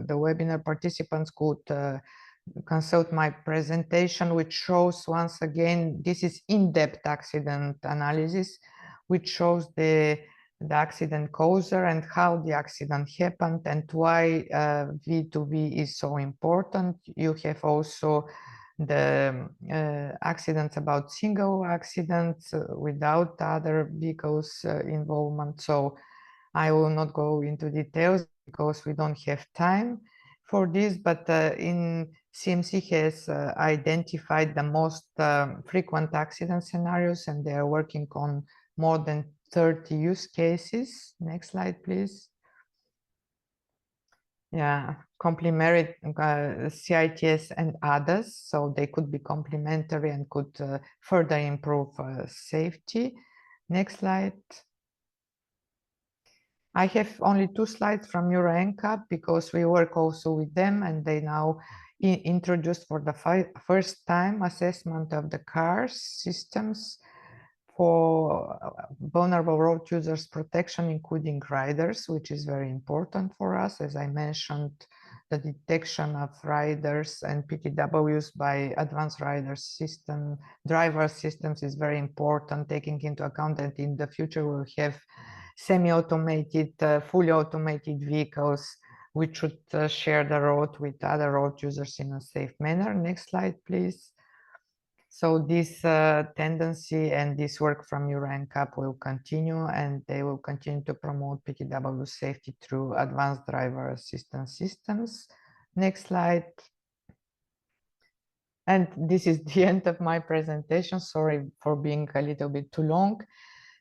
[SPEAKER 4] webinar participants could consult my presentation, which shows once again, this is in-depth accident analysis, which shows the the accident causer and how the accident happened and why V2V is so important. You have also the accidents about single accidents without other vehicles involvement. So I will not go into details because we don't have time for this, but in CMC has identified the most frequent accident scenarios, and they are working on more than 30 use cases. Next slide, please. Yeah, complementary CITS and others, so they could be complementary and could further improve safety. Next slide. I have only 2 slides from Euro NCAP because we work also with them, and they now introduced for the first time assessment of the cars systems for vulnerable road users protection, including riders, which is very important for us. As I mentioned, the detection of riders and PTWs by advanced driver systems is very important, taking into account that in the future we'll have semi-automated, fully automated vehicles which should share the road with other road users in a safe manner. Next slide, please. So this tendency and this work from Euro NCAP will continue, and they will continue to promote PTW safety through advanced driver assistance systems. Next slide. And this is the end of my presentation. Sorry for being a little bit too long.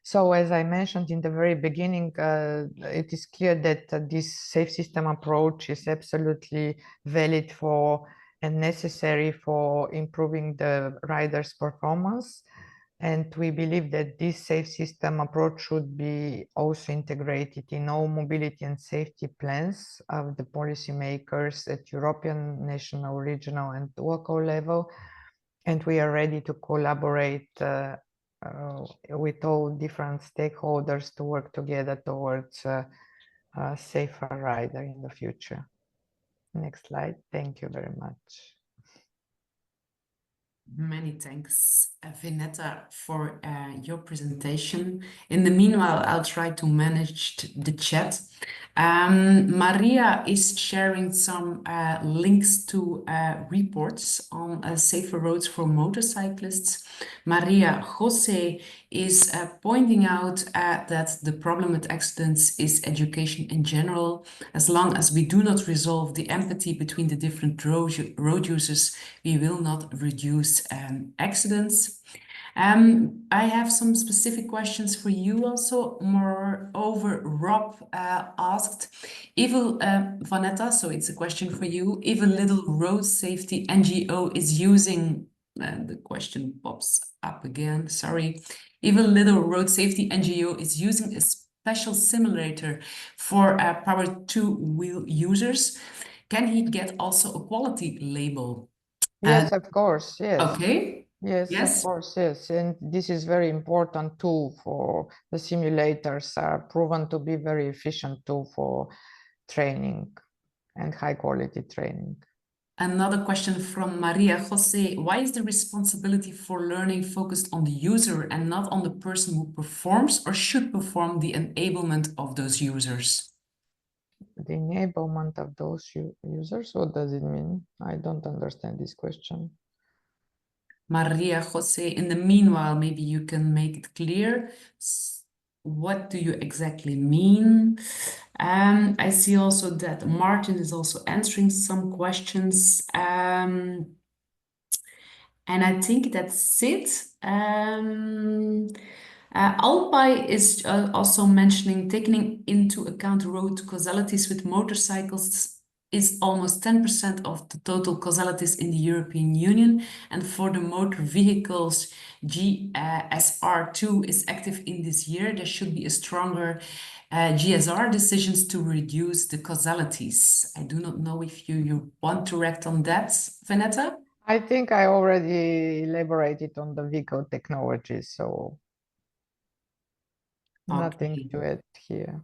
[SPEAKER 4] So as I mentioned in the very beginning, it is clear that this safe system approach is absolutely valid for and necessary for improving the rider's performance. And we believe that this safe system approach should be also integrated in all mobility and safety plans of the policymakers at European, national, regional, and local level. And we are ready to collaborate with all different stakeholders to work together towards a safer rider in the future. Next slide. Thank you very much.
[SPEAKER 1] Many thanks, Vineta, for your presentation. In the meanwhile, I'll try to manage the chat. Maria is sharing some links to reports on safer roads for motorcyclists. Maria Jose is pointing out that the problem with accidents is education in general. As long as we do not resolve the empathy between the different road users, we will not reduce accidents. I have some specific questions for you also. Moreover, Rob asked, if Vanetta, so it's a question for you, if a little road safety NGO is using, the question pops up again, sorry. If a little road safety NGO is using a special simulator for powered two-wheel users, can he get also a quality label?
[SPEAKER 4] Yes, of course, yes.
[SPEAKER 1] Okay.
[SPEAKER 4] Yes, of course, yes. And this is very important tool for the simulators are proven to be very efficient tool for training and high quality training.
[SPEAKER 1] Another question from Maria Jose. Why is the responsibility for learning focused on the user and not on the person who performs or should perform the enablement of those users?
[SPEAKER 4] The enablement of those users, what does it mean? I don't understand this question.
[SPEAKER 1] Maria Jose, in the meanwhile, maybe you can make it clear. What do you exactly mean? I see also that Martin is also answering some questions. And I think that's it. Alpay is also mentioning taking into account road causalities with motorcycles is almost 10% of the total causalities in the European Union. And for the motor vehicles, GSR2 is active in this year. There should be a stronger GSR decisions to reduce the causalities. I do not know if you want to react on that, Vanetta?
[SPEAKER 4] I think I already elaborated on the vehicle technology, so nothing to add here.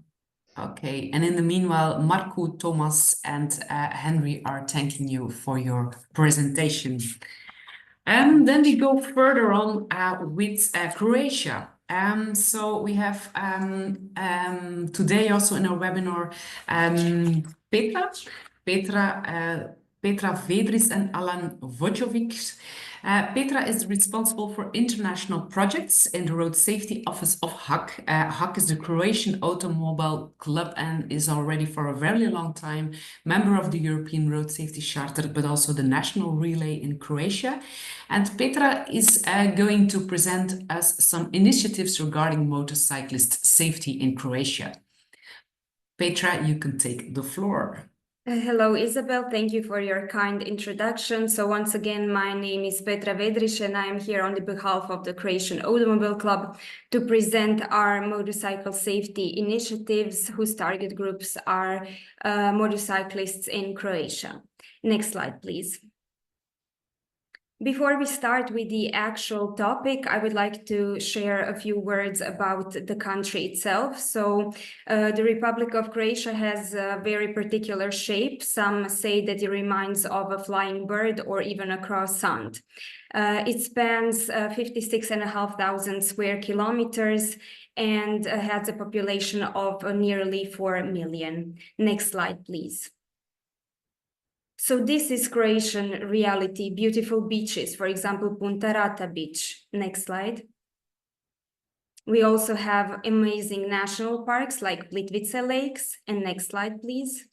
[SPEAKER 1] Okay, and in the meanwhile, Marco, Thomas, and Henry are thanking you for your presentation. And then we go further on with Croatia. So we have today also in our webinar Petra Vedris and Alan Vojovic. Petra is responsible for international projects in the Road Safety Office of HAK. HAK is the Croatian Automobile Club and is already for a very long time member of the European Road Safety Charter, but also the national relay in Croatia. And Petra is going to present us some initiatives regarding motorcyclist safety in Croatia. Petra, you can take the floor.
[SPEAKER 5] Hello, Isabel. Thank you for your kind introduction. So once again, my name is Petra Vedriš and I am here on the behalf of the Croatian Automobile Club to present our motorcycle safety initiatives whose target groups are motorcyclists in Croatia. Next slide, please. Before we start with the actual topic, I would like to share a few words about the country itself. So the Republic of Croatia has a very particular shape. Some say that it reminds of a flying bird or even a croissant. It spans 56,500 square kilometers and has a population of nearly 4 million. Next slide, please. So this is Croatian reality, beautiful beaches, for example, Punta Rata beach. Next slide. We also have amazing national parks like Plitvice lakes. And next slide, please.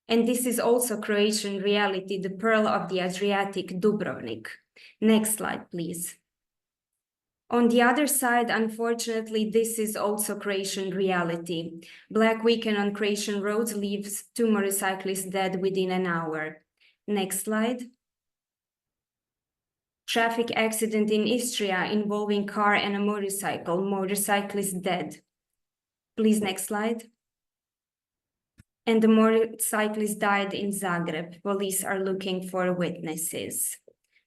[SPEAKER 5] And this is also Croatian reality, the pearl of the Adriatic, Dubrovnik. Next slide, please. On the other side, unfortunately, this is also Croatian reality. Black Weekend on Croatian roads leaves 2 motorcyclists dead within an hour. Next slide. Traffic accident in Istria involving car and a motorcycle, motorcyclist dead. Please, next slide. And the motorcyclist died in Zagreb. Police are looking for witnesses.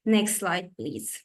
[SPEAKER 5] Next slide, please.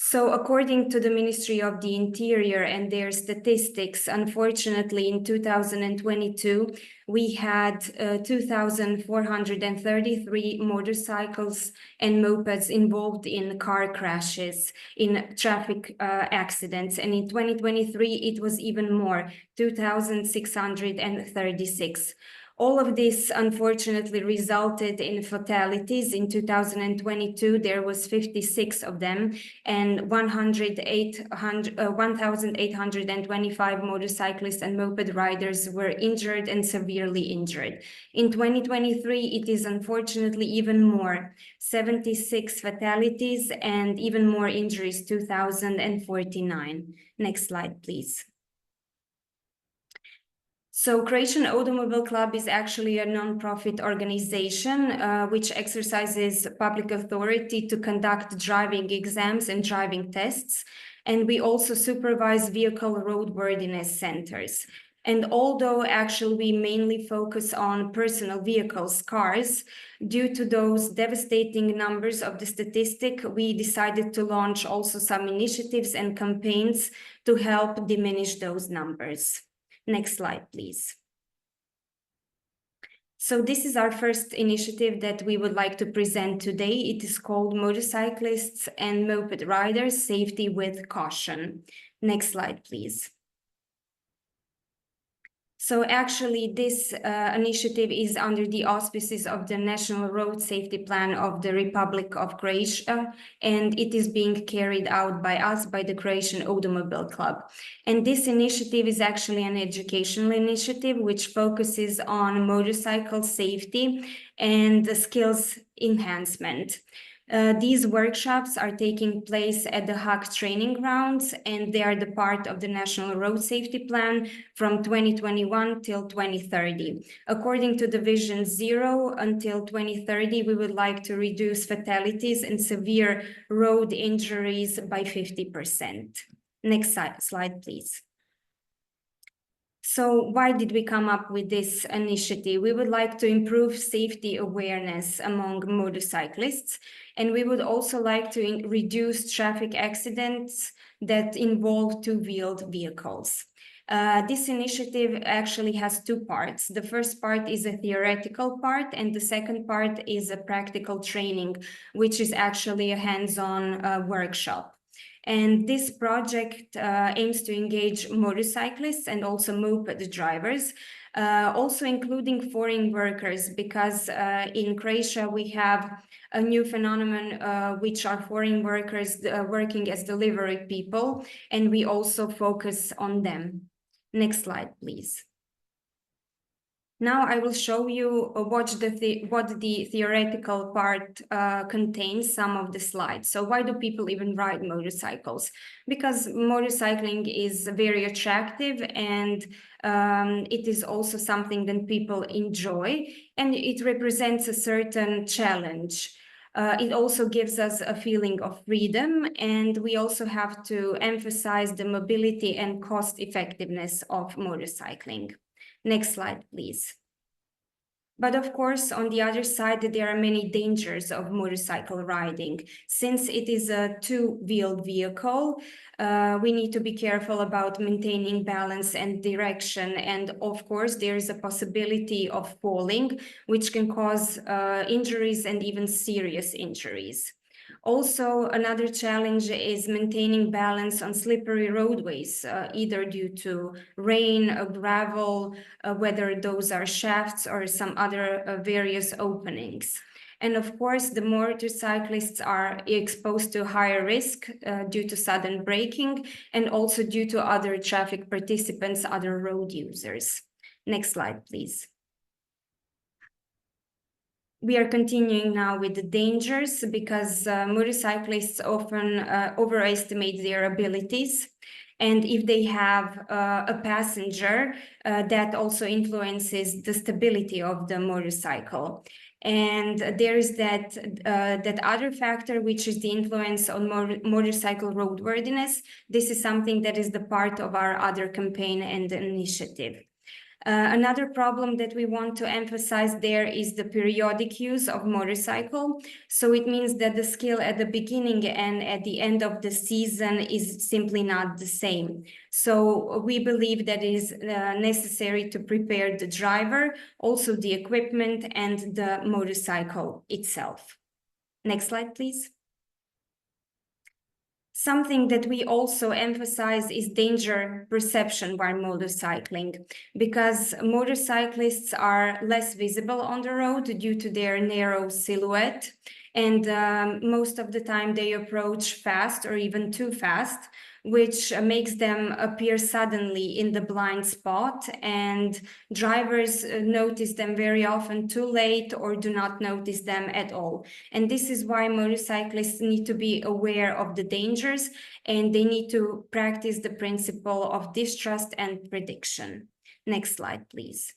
[SPEAKER 5] So according to the Ministry of the Interior and their statistics, unfortunately, in 2022, we had 2,433 motorcycles and mopeds involved in car crashes, in traffic accidents. And in 2023, it was even more, 2,636. All of this, unfortunately, resulted in fatalities. In 2022, there was 56 of them, and 1,825 motorcyclists and moped riders were injured and severely injured. In 2023, it is unfortunately even more, 76 fatalities and even more injuries, 2,049. Next slide, please. So Croatian Automobile Club is actually a non-profit organization which exercises public authority to conduct driving exams and driving tests. And we also supervise vehicle roadworthiness centers. And although actually we mainly focus on personal vehicles, cars, due to those devastating numbers of the statistic, we decided to launch also some initiatives and campaigns to help diminish those numbers. Next slide, please. So this is our first initiative that we would like to present today. It is called Motorcyclists and Moped Riders Safety with Caution. Next slide, please. So actually, this initiative is under the auspices of the National Road Safety Plan of the Republic of Croatia, and it is being carried out by us, by the Croatian Automobile Club. And this initiative is actually an educational initiative which focuses on motorcycle safety and the skills enhancement. These workshops are taking place at the HAK training grounds, and they are the part of the National Road Safety Plan from 2021 till 2030. According to the Vision Zero, until 2030, we would like to reduce fatalities and severe road injuries by 50%. Next slide, please. So why did we come up with this initiative? We would like to improve safety awareness among motorcyclists, and we would also like to reduce traffic accidents that involve two-wheeled vehicles. This initiative actually has two parts. The first part is a theoretical part, and the second part is a practical training, which is actually a hands-on workshop. And this project aims to engage motorcyclists and also moped drivers, also including foreign workers, because in Croatia we have a new phenomenon, which are foreign workers working as delivery people, and we also focus on them. Next slide, please. Now I will show you what the theoretical part contains, some of the slides. So why do people even ride motorcycles? Because motorcycling is very attractive, and it is also something that people enjoy, and it represents a certain challenge. It also gives us a feeling of freedom, and we also have to emphasize the mobility and cost effectiveness of motorcycling. Next slide, please. But of course, on the other side, there are many dangers of motorcycle riding. Since it is a two-wheeled vehicle, we need to be careful about maintaining balance and direction. And of course, there is a possibility of falling, which can cause injuries and even serious injuries. Also, another challenge is maintaining balance on slippery roadways, either due to rain, gravel, whether those are shafts or some other various openings. And of course, the motorcyclists are exposed to higher risk due to sudden braking, and also due to other traffic participants, other road users. Next slide, please. We are continuing now with the dangers, because motorcyclists often overestimate their abilities. And if they have a passenger, that also influences the stability of the motorcycle. And there is that other factor, which is the influence on motorcycle roadworthiness. This is something that is the part of our other campaign and initiative. Another problem that we want to emphasize there is the periodic use of motorcycle. So it means that the skill at the beginning and at the end of the season is simply not the same. So we believe that it is necessary to prepare the driver, also the equipment and the motorcycle itself. Next slide, please. Something that we also emphasize is danger perception while motorcycling, because motorcyclists are less visible on the road due to their narrow silhouette, and most of the time they approach fast or even too fast, which makes them appear suddenly in the blind spot, and drivers notice them very often too late or do not notice them at all. And this is why motorcyclists need to be aware of the dangers, and they need to practice the principle of distrust and prediction. Next slide, please.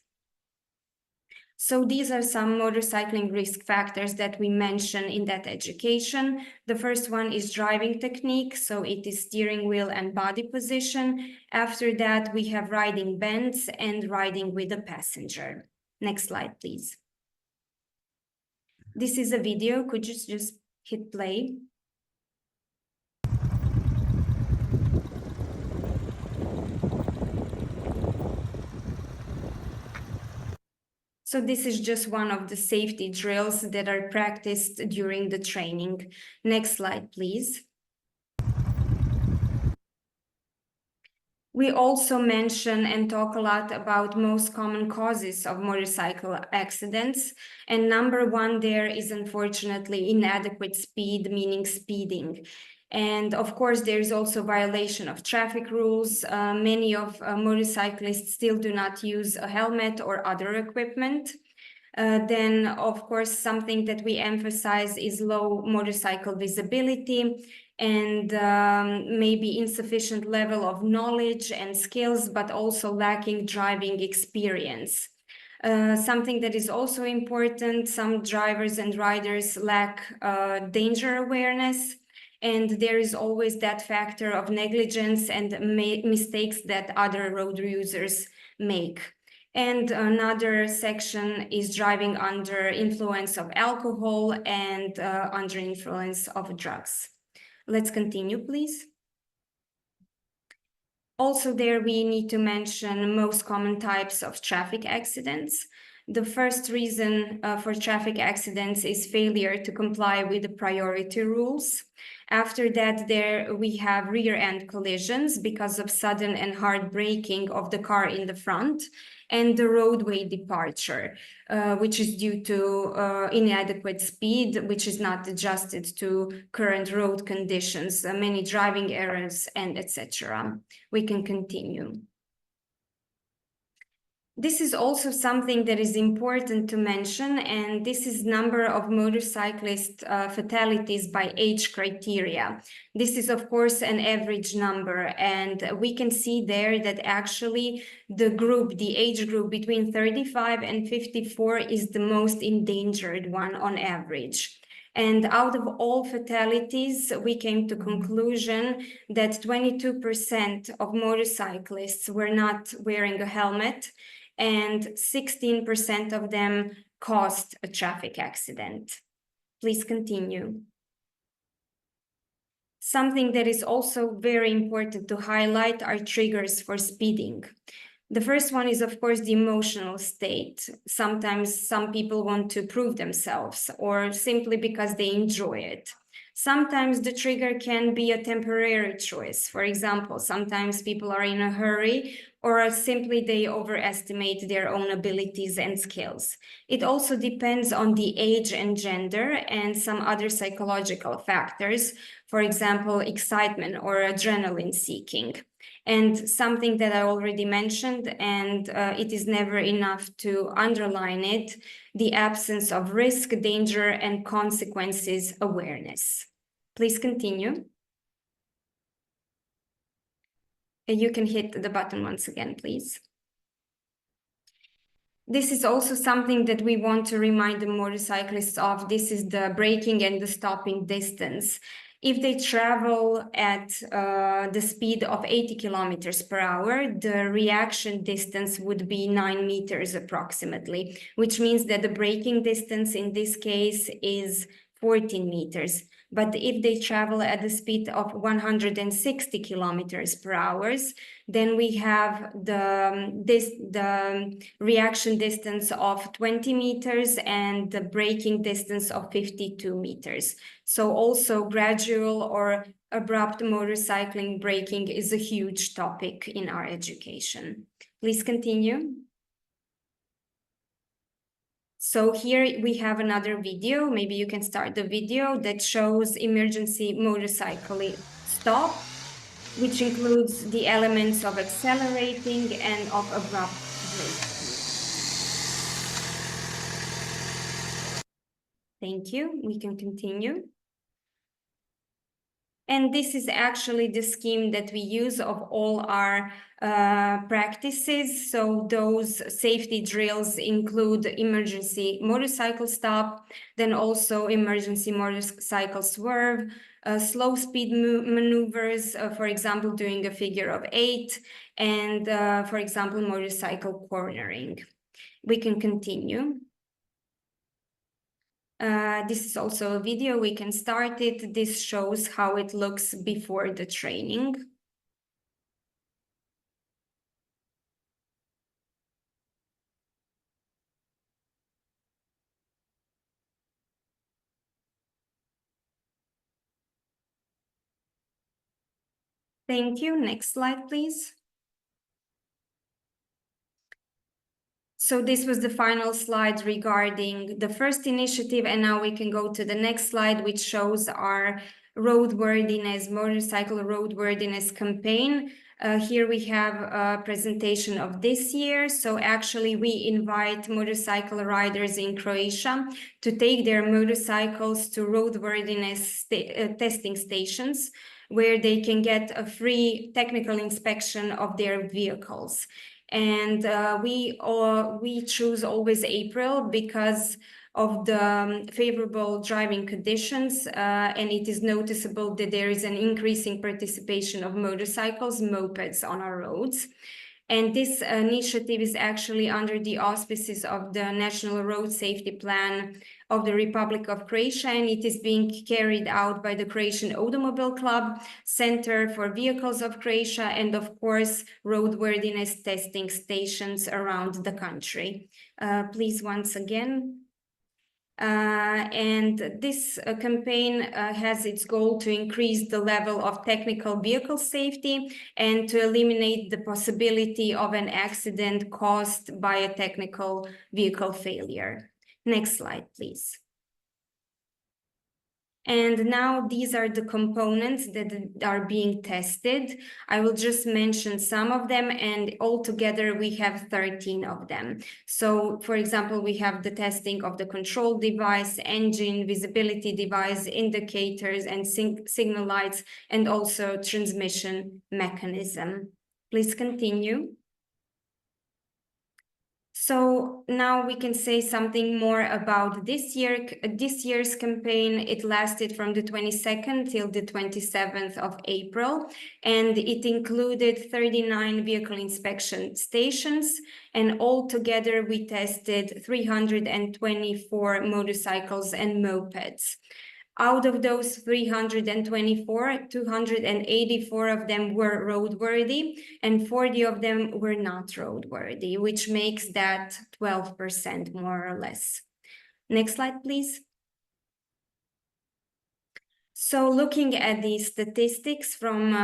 [SPEAKER 5] So these are some motorcycling risk factors that we mention in that education. The first one is driving technique. So it is steering wheel and body position. After that, we have riding bends and riding with a passenger. Next slide, please. This is a video. Could you just hit play? So this is just one of the safety drills that are practiced during the training. Next slide, please. We also mention and talk a lot about most common causes of motorcycle accidents. And number one there is unfortunately inadequate speed, meaning speeding. And of course, there is also violation of traffic rules. Many of motorcyclists still do not use a helmet or other equipment. Then, of course, something that we emphasize is low motorcycle visibility and maybe insufficient level of knowledge and skills, but also lacking driving experience. Something that is also important, some drivers and riders lack danger awareness. And there is always that factor of negligence and mistakes that other road users make. And another section is driving under influence of alcohol and under influence of drugs. Let's continue, please. Also there we need to mention most common types of traffic accidents. The first reason for traffic accidents is failure to comply with the priority rules. After that, there we have rear-end collisions because of sudden and hard braking of the car in the front, and the roadway departure, which is due to inadequate speed, which is not adjusted to current road conditions, many driving errors, and etc. We can continue. This is also something that is important to mention, and this is number of motorcyclist fatalities by age criteria. This is, of course, an average number, and we can see there that actually the age group between 35 and 54 is the most endangered one on average. And out of all fatalities, we came to conclusion that 22% of motorcyclists were not wearing a helmet, and 16% of them caused a traffic accident. Please continue. Something that is also very important to highlight are triggers for speeding. The first one is, of course, the emotional state. Sometimes some people want to prove themselves or simply because they enjoy it. Sometimes the trigger can be a temporary choice. For example, sometimes people are in a hurry or simply they overestimate their own abilities and skills. It also depends on the age and gender and some other psychological factors, for example, excitement or adrenaline seeking. And something that I already mentioned, and it is never enough to underline it, the absence of risk, danger, and consequences awareness. Please continue. You can hit the button once again, please. This is also something that we want to remind the motorcyclists of. This is the braking and the stopping distance. If they travel at the speed of 80 kilometers per hour, the reaction distance would be 9 meters approximately, which means that the braking distance in this case is 14 meters. But if they travel at the speed of 160 kilometers per hour, then we have the reaction distance of 20 meters and the braking distance of 52 meters. So also gradual or abrupt motorcycling braking is a huge topic in our education. Please continue. So here we have another video. Maybe you can start the video that shows emergency motorcycle stop, which includes the elements of accelerating and of abrupt braking. Thank you. We can continue. And this is actually the scheme that we use of all our practices. So those safety drills include emergency motorcycle stop, then also emergency motorcycle swerve, slow speed maneuvers, for example, doing a figure of 8, and for example, motorcycle cornering. We can continue. This is also a video, we can start it. This shows how it looks before the training. Thank you. Next slide, please. So this was the final slide regarding the first initiative, and now we can go to the next slide, which shows our roadworthiness, motorcycle roadworthiness campaign. Here we have a presentation of this year. So actually we invite motorcycle riders in Croatia to take their motorcycles to roadworthiness testing stations, where they can get a free technical inspection of their vehicles. And we choose always April because of the favorable driving conditions, and it is noticeable that there is an increasing participation of motorcycles, mopeds on our roads. And this initiative is actually under the auspices of the National Road Safety Plan of the Republic of Croatia, and it is being carried out by the Croatian Automobile Club, Center for Vehicles of Croatia, and of course, roadworthiness testing stations around the country. Please, once again. And this campaign has its goal to increase the level of technical vehicle safety and to eliminate the possibility of an accident caused by a technical vehicle failure. Next slide, please. And now these are the components that are being tested. I will just mention some of them, and altogether we have 13 of them. So, for example, we have the testing of the control device, engine, visibility device, indicators, and signal lights, and also transmission mechanism. Please continue. So now we can say something more about this year's campaign. It lasted from the 22nd till the 27th of April, and it included 39 vehicle inspection stations, and altogether we tested 324 motorcycles and mopeds. Out of those 324, 284 of them were roadworthy and 40 of them were not roadworthy, which makes that 12% more or less. Next slide, please. So looking at the statistics from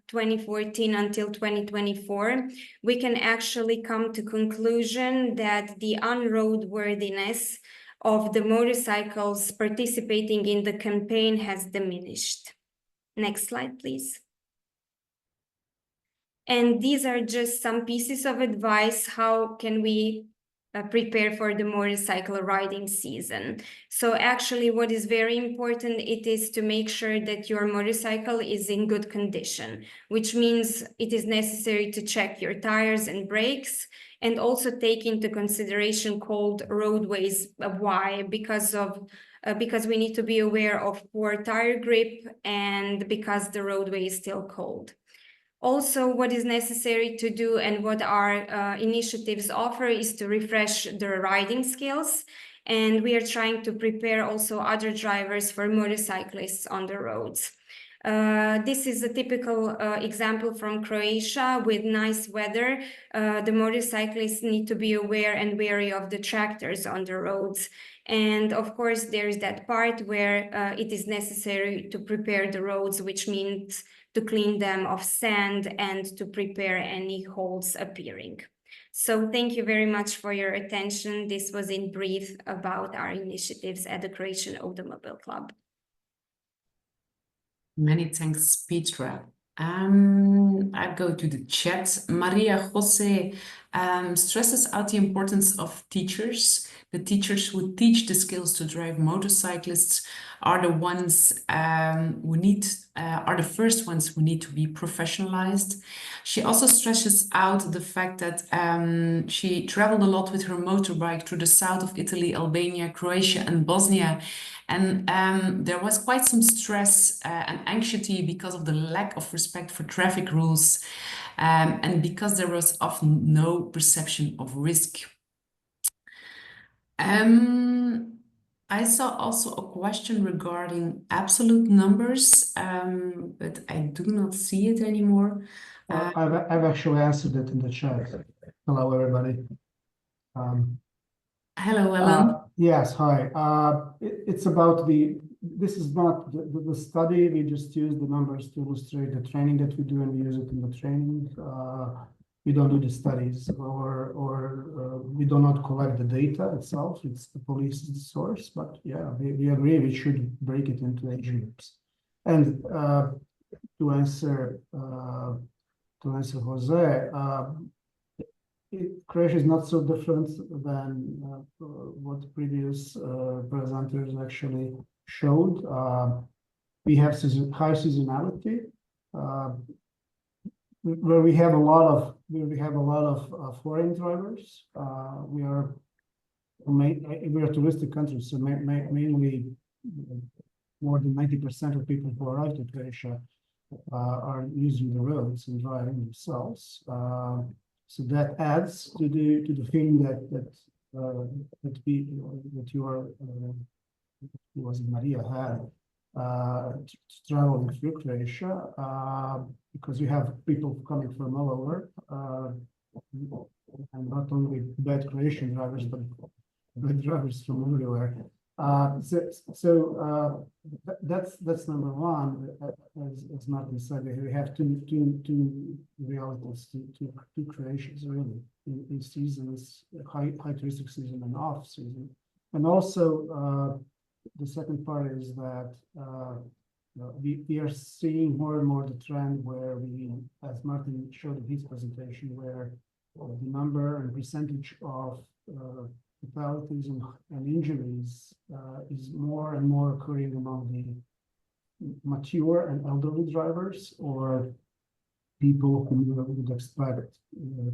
[SPEAKER 5] 2014 until 2024, we can actually come to conclusion that the unroadworthiness of the motorcycles participating in the campaign has diminished. Next slide, please. And these are just some pieces of advice. How can we prepare for the motorcycle riding season? So actually what is very important, it is to make sure that your motorcycle is in good condition, which means it is necessary to check your tires and brakes, and also take into consideration cold roadways. Why? Because we need to be aware of poor tire grip and because the roadway is still cold. Also, what is necessary to do and what our initiatives offer is to refresh their riding skills. And we are trying to prepare also other drivers for motorcyclists on the roads. This is a typical example from Croatia. With nice weather, the motorcyclists need to be aware and wary of the tractors on the roads. And of course, there is that part where it is necessary to prepare the roads, which means to clean them of sand and to prepare any holes appearing. So thank you very much for your attention. This was in brief about our initiatives at the Croatian Automobile Club.
[SPEAKER 1] Many thanks, Petra. I go to the chat. Maria Jose stresses out the importance of teachers. The teachers who teach the skills to drive motorcyclists are the ones are the first ones who need to be professionalized. She also stresses out the fact that she traveled a lot with her motorbike through the south of Italy, Albania, Croatia, and Bosnia. And there was quite some stress and anxiety because of the lack of respect for traffic rules and because there was often no perception of risk. I saw also a question regarding absolute numbers, but I do not see it anymore.
[SPEAKER 3] I've actually answered it in the chat. Hello, everybody.
[SPEAKER 1] Hello, Alan.
[SPEAKER 3] Yes, hi. It's about this is not the study. We just use the numbers to illustrate the training that we do, and we use it in the training. We don't do the studies, or we do not collect the data itself. It's the police's source, but yeah, we agree we should break it into age groups. And to answer Jose, Croatia is not so different than what previous presenters actually showed. We have high seasonality. Where we have a lot of foreign drivers. We are a touristic country, so mainly more than 90% of people who arrive to Croatia are using the roads and driving themselves. So that adds to the feeling that you are was Maria had to travel through Croatia because you have people coming from all over, and not only bad Croatian drivers but bad drivers from everywhere. That's number one. As Martin said, we have two realities, two Croatians really in seasons, high touristic season and off season, and also the second part is that we are seeing more and more the trend where we, as Martin showed in his presentation, where the number and percentage of fatalities and injuries is more and more occurring among the mature and elderly drivers, or people who would expect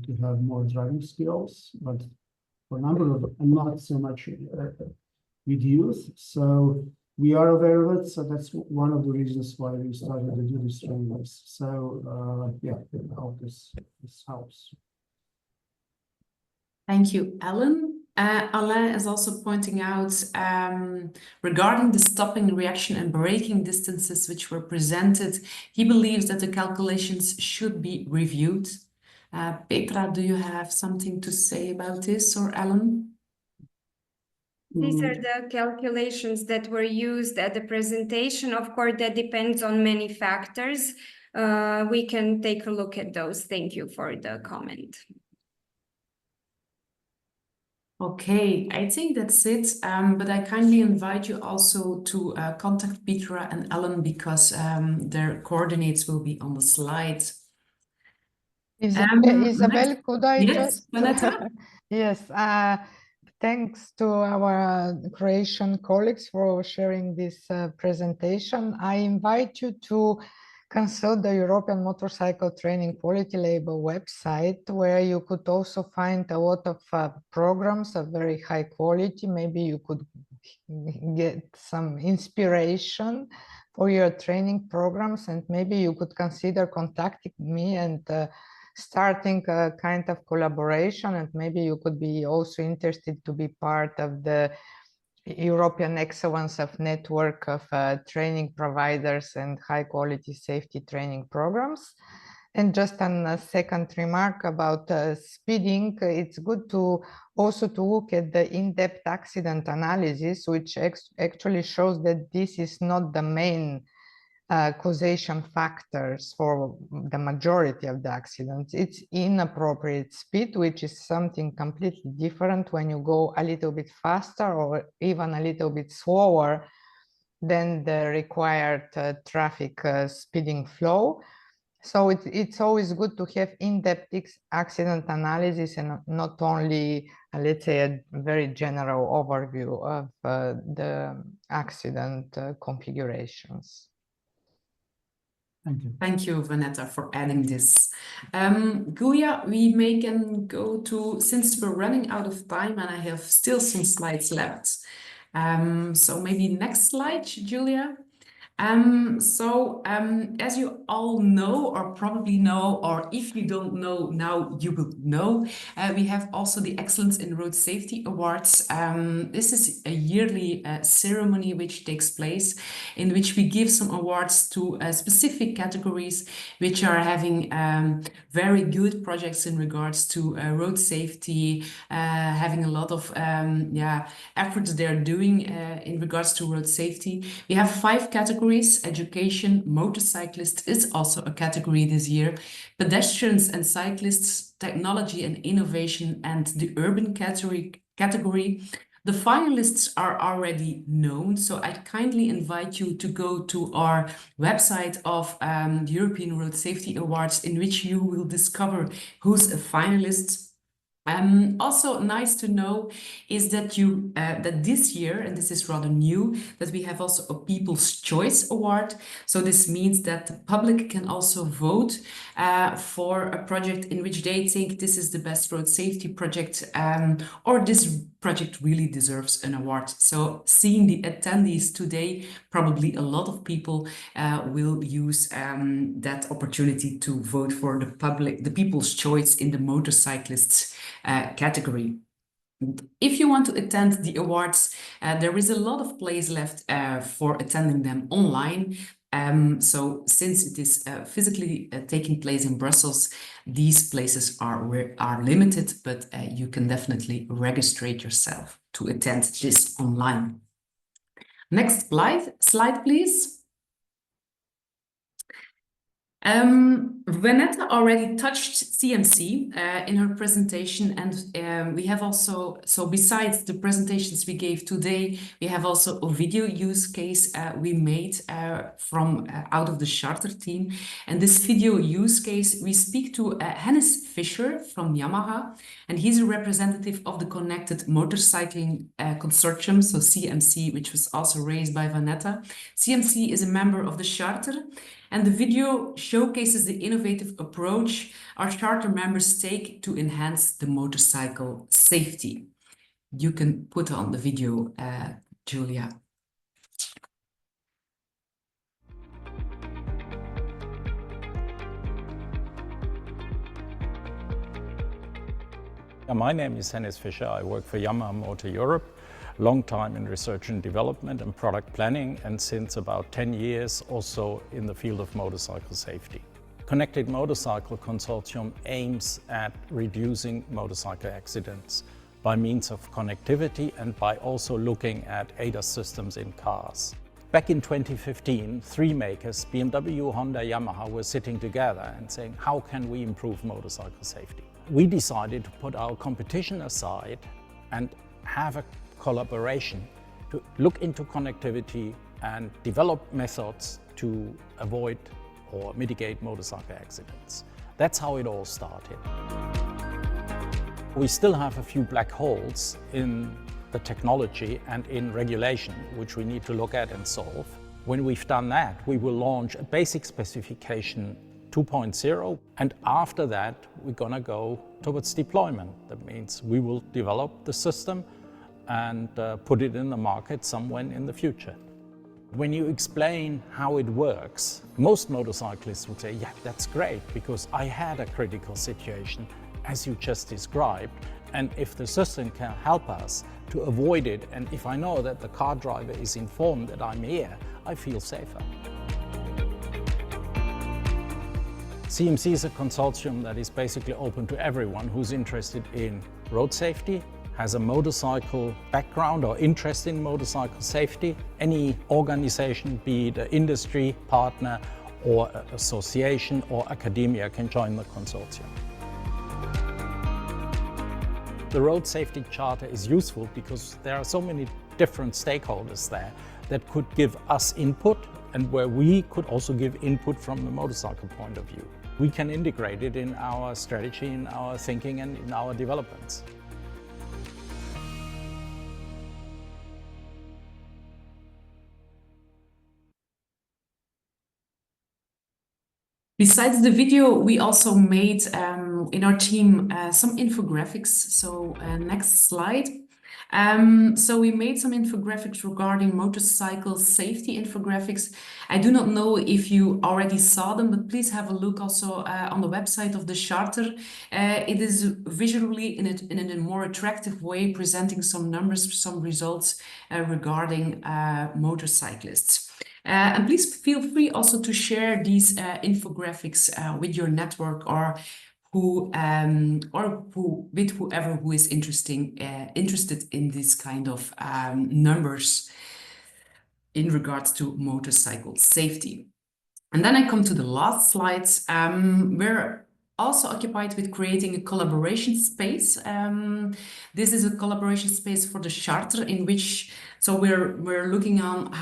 [SPEAKER 3] to have more driving skills, but for a number of, and not so much with youth. So we are aware of it. So that's one of the reasons why we started to do these trainings. So yeah, I hope this helps.
[SPEAKER 1] Thank you, Alan. Alain is also pointing out regarding the stopping, reaction, and braking distances which were presented, he believes that the calculations should be reviewed. Petra, do you have something to say about this, or Alan?
[SPEAKER 5] These are the calculations that were used at the presentation. Of course, that depends on many factors. We can take a look at those. Thank you for the comment.
[SPEAKER 1] Okay, I think that's it. But I kindly invite you also to contact Petra and Alan because their coordinates will be on the slide.
[SPEAKER 4] Isabel, could I
[SPEAKER 1] yes,
[SPEAKER 4] just...
[SPEAKER 1] Vanessa?
[SPEAKER 4] Yes, thanks to our Croatian colleagues for sharing this presentation. I invite you to consult the European Motorcycle Training Quality Label website, where you could also find a lot of programs of very high quality. Maybe you could get some inspiration for your training programs, and maybe you could consider contacting me and starting a kind of collaboration, and maybe you could be also interested to be part of the European Excellence of Network of training providers and high quality safety training programs. And just on a second remark about speeding, it's good to also to look at the in-depth accident analysis, which actually shows that this is not the main causation factors for the majority of the accidents. It's inappropriate speed, which is something completely different when you go a little bit faster or even a little bit slower than the required traffic speeding flow. So it's always good to have in-depth accident analysis and not only, let's say, a very general overview of the accident configurations.
[SPEAKER 3] Thank you.
[SPEAKER 1] Thank you, Vanetta, for adding this. Guya, we can go to, since we're running out of time and I have still some slides left. So maybe next slide, Julia. As you all know, or probably know, or if you don't know now, you will know, we have also the Excellence in Road Safety Awards. This is a yearly ceremony which takes place, in which we give some awards to specific categories which are having very good projects in regards to road safety, having a lot of efforts they're doing in regards to road safety. We have 5 categories. Education, motorcyclists is also a category this year, pedestrians and cyclists, technology and innovation, and the urban category. The finalists are already known, so I kindly invite you to go to our website of the European Road Safety Awards, in which you will discover who's a finalist. Also nice to know is that that this year, and this is rather new, that we have also a People's Choice Award. So this means that the public can also vote for a project in which they think this is the best road safety project, or this project really deserves an award. So seeing the attendees today, probably a lot of people will use that opportunity to vote for the people's choice in the motorcyclists category. If you want to attend the awards, there is a lot of place left for attending them online. So since it is physically taking place in Brussels, these places are limited, but you can definitely register yourself to attend this online. Next slide, please. Vanetta already touched CMC in her presentation, and we have also, so besides the presentations we gave today, we have also a video use case we made from out of the Charter team. And this video use case, we speak to Hennis Fischer from Yamaha, and he's a representative of the Connected Motorcycling Consortium, so CMC, which was also raised by Vanetta. CMC is a member of the Charter, and the video showcases the innovative approach our Charter members take to enhance the motorcycle safety. You can put on the video, Julia.
[SPEAKER 6] My name is Hennis Fischer. I work for Yamaha Motor Europe, long time in research and development and product planning, and since about 10 years also in the field of motorcycle safety. Connected Motorcycle Consortium aims at reducing motorcycle accidents by means of connectivity and by also looking at ADAS systems in cars. Back in 2015, three makers, BMW, Honda, Yamaha, were sitting together and saying, how can we improve motorcycle safety? We decided to put our competition aside and have a collaboration to look into connectivity and develop methods to avoid or mitigate motorcycle accidents. That's how it all started. We still have a few black holes in the technology and in regulation, which we need to look at and solve. When we've done that, we will launch a basic specification 2.0, and after that we're gonna go towards deployment. That means we will develop the system and put it in the market somewhere in the future. When you explain how it works, most motorcyclists would say, yeah, that's great, because I had a critical situation, as you just described, and if the system can help us to avoid it, and if I know that the car driver is informed that I'm here, I feel safer. CMC is a consortium that is basically open to everyone who's interested in road safety, has a motorcycle background or interest in motorcycle safety. Any organization, be it an industry partner or an association or academia, can join the consortium. The Road Safety Charter is useful because there are so many different stakeholders there that could give us input, and where we could also give input from the motorcycle point of view. We can integrate it in our strategy, in our thinking, and in our developments.
[SPEAKER 1] Besides the video, we also made in our team some infographics. So next slide. So we made some infographics regarding motorcycle safety infographics. I do not know if you already saw them, but please have a look also on the website of the Charter. It is visually in a more attractive way, presenting some numbers, some results regarding motorcyclists. And please feel free also to share these infographics with your network or with whoever who is interested in this kind of numbers in regards to motorcycle safety. And then I come to the last slides. We're also occupied with creating a collaboration space. This is a collaboration space for the Charter, in which we're looking on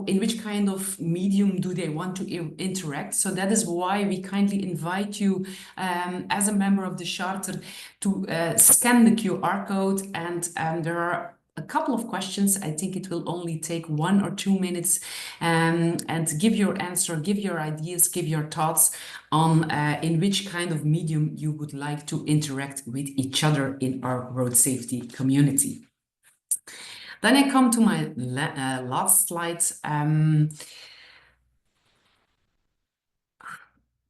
[SPEAKER 1] in which kind of medium do they want to interact. So that is why we kindly invite you as a member of the Charter to scan the QR code, and there are a couple of questions. I think it will only take 1 or 2 minutes, and give your answer, give your ideas, give your thoughts on in which kind of medium you would like to interact with each other in our road safety community. Then I come to my last slide.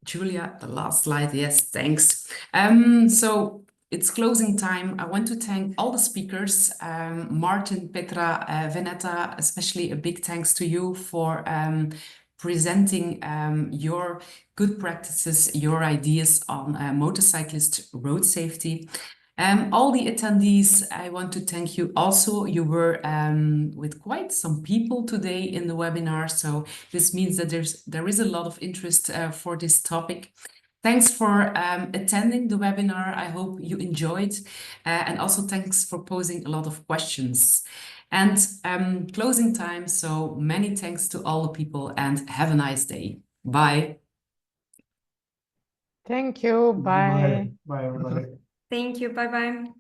[SPEAKER 1] Julia, the last slide. Yes, thanks. So it's closing time. I want to thank all the speakers, Martin, Petra, Veneta, especially a big thanks to you for presenting your good practices, your ideas on motorcyclist road safety. All the attendees, I want to thank you also. You were with quite some people today in the webinar, so this means that there is a lot of interest for this topic. Thanks for attending the webinar. I hope you enjoyed, and also thanks for posing a lot of questions. And closing time, so many thanks to all the people and have a nice day. Bye.
[SPEAKER 4] Thank you. Bye.
[SPEAKER 3] Bye, everybody.
[SPEAKER 5] Thank you. Bye-bye.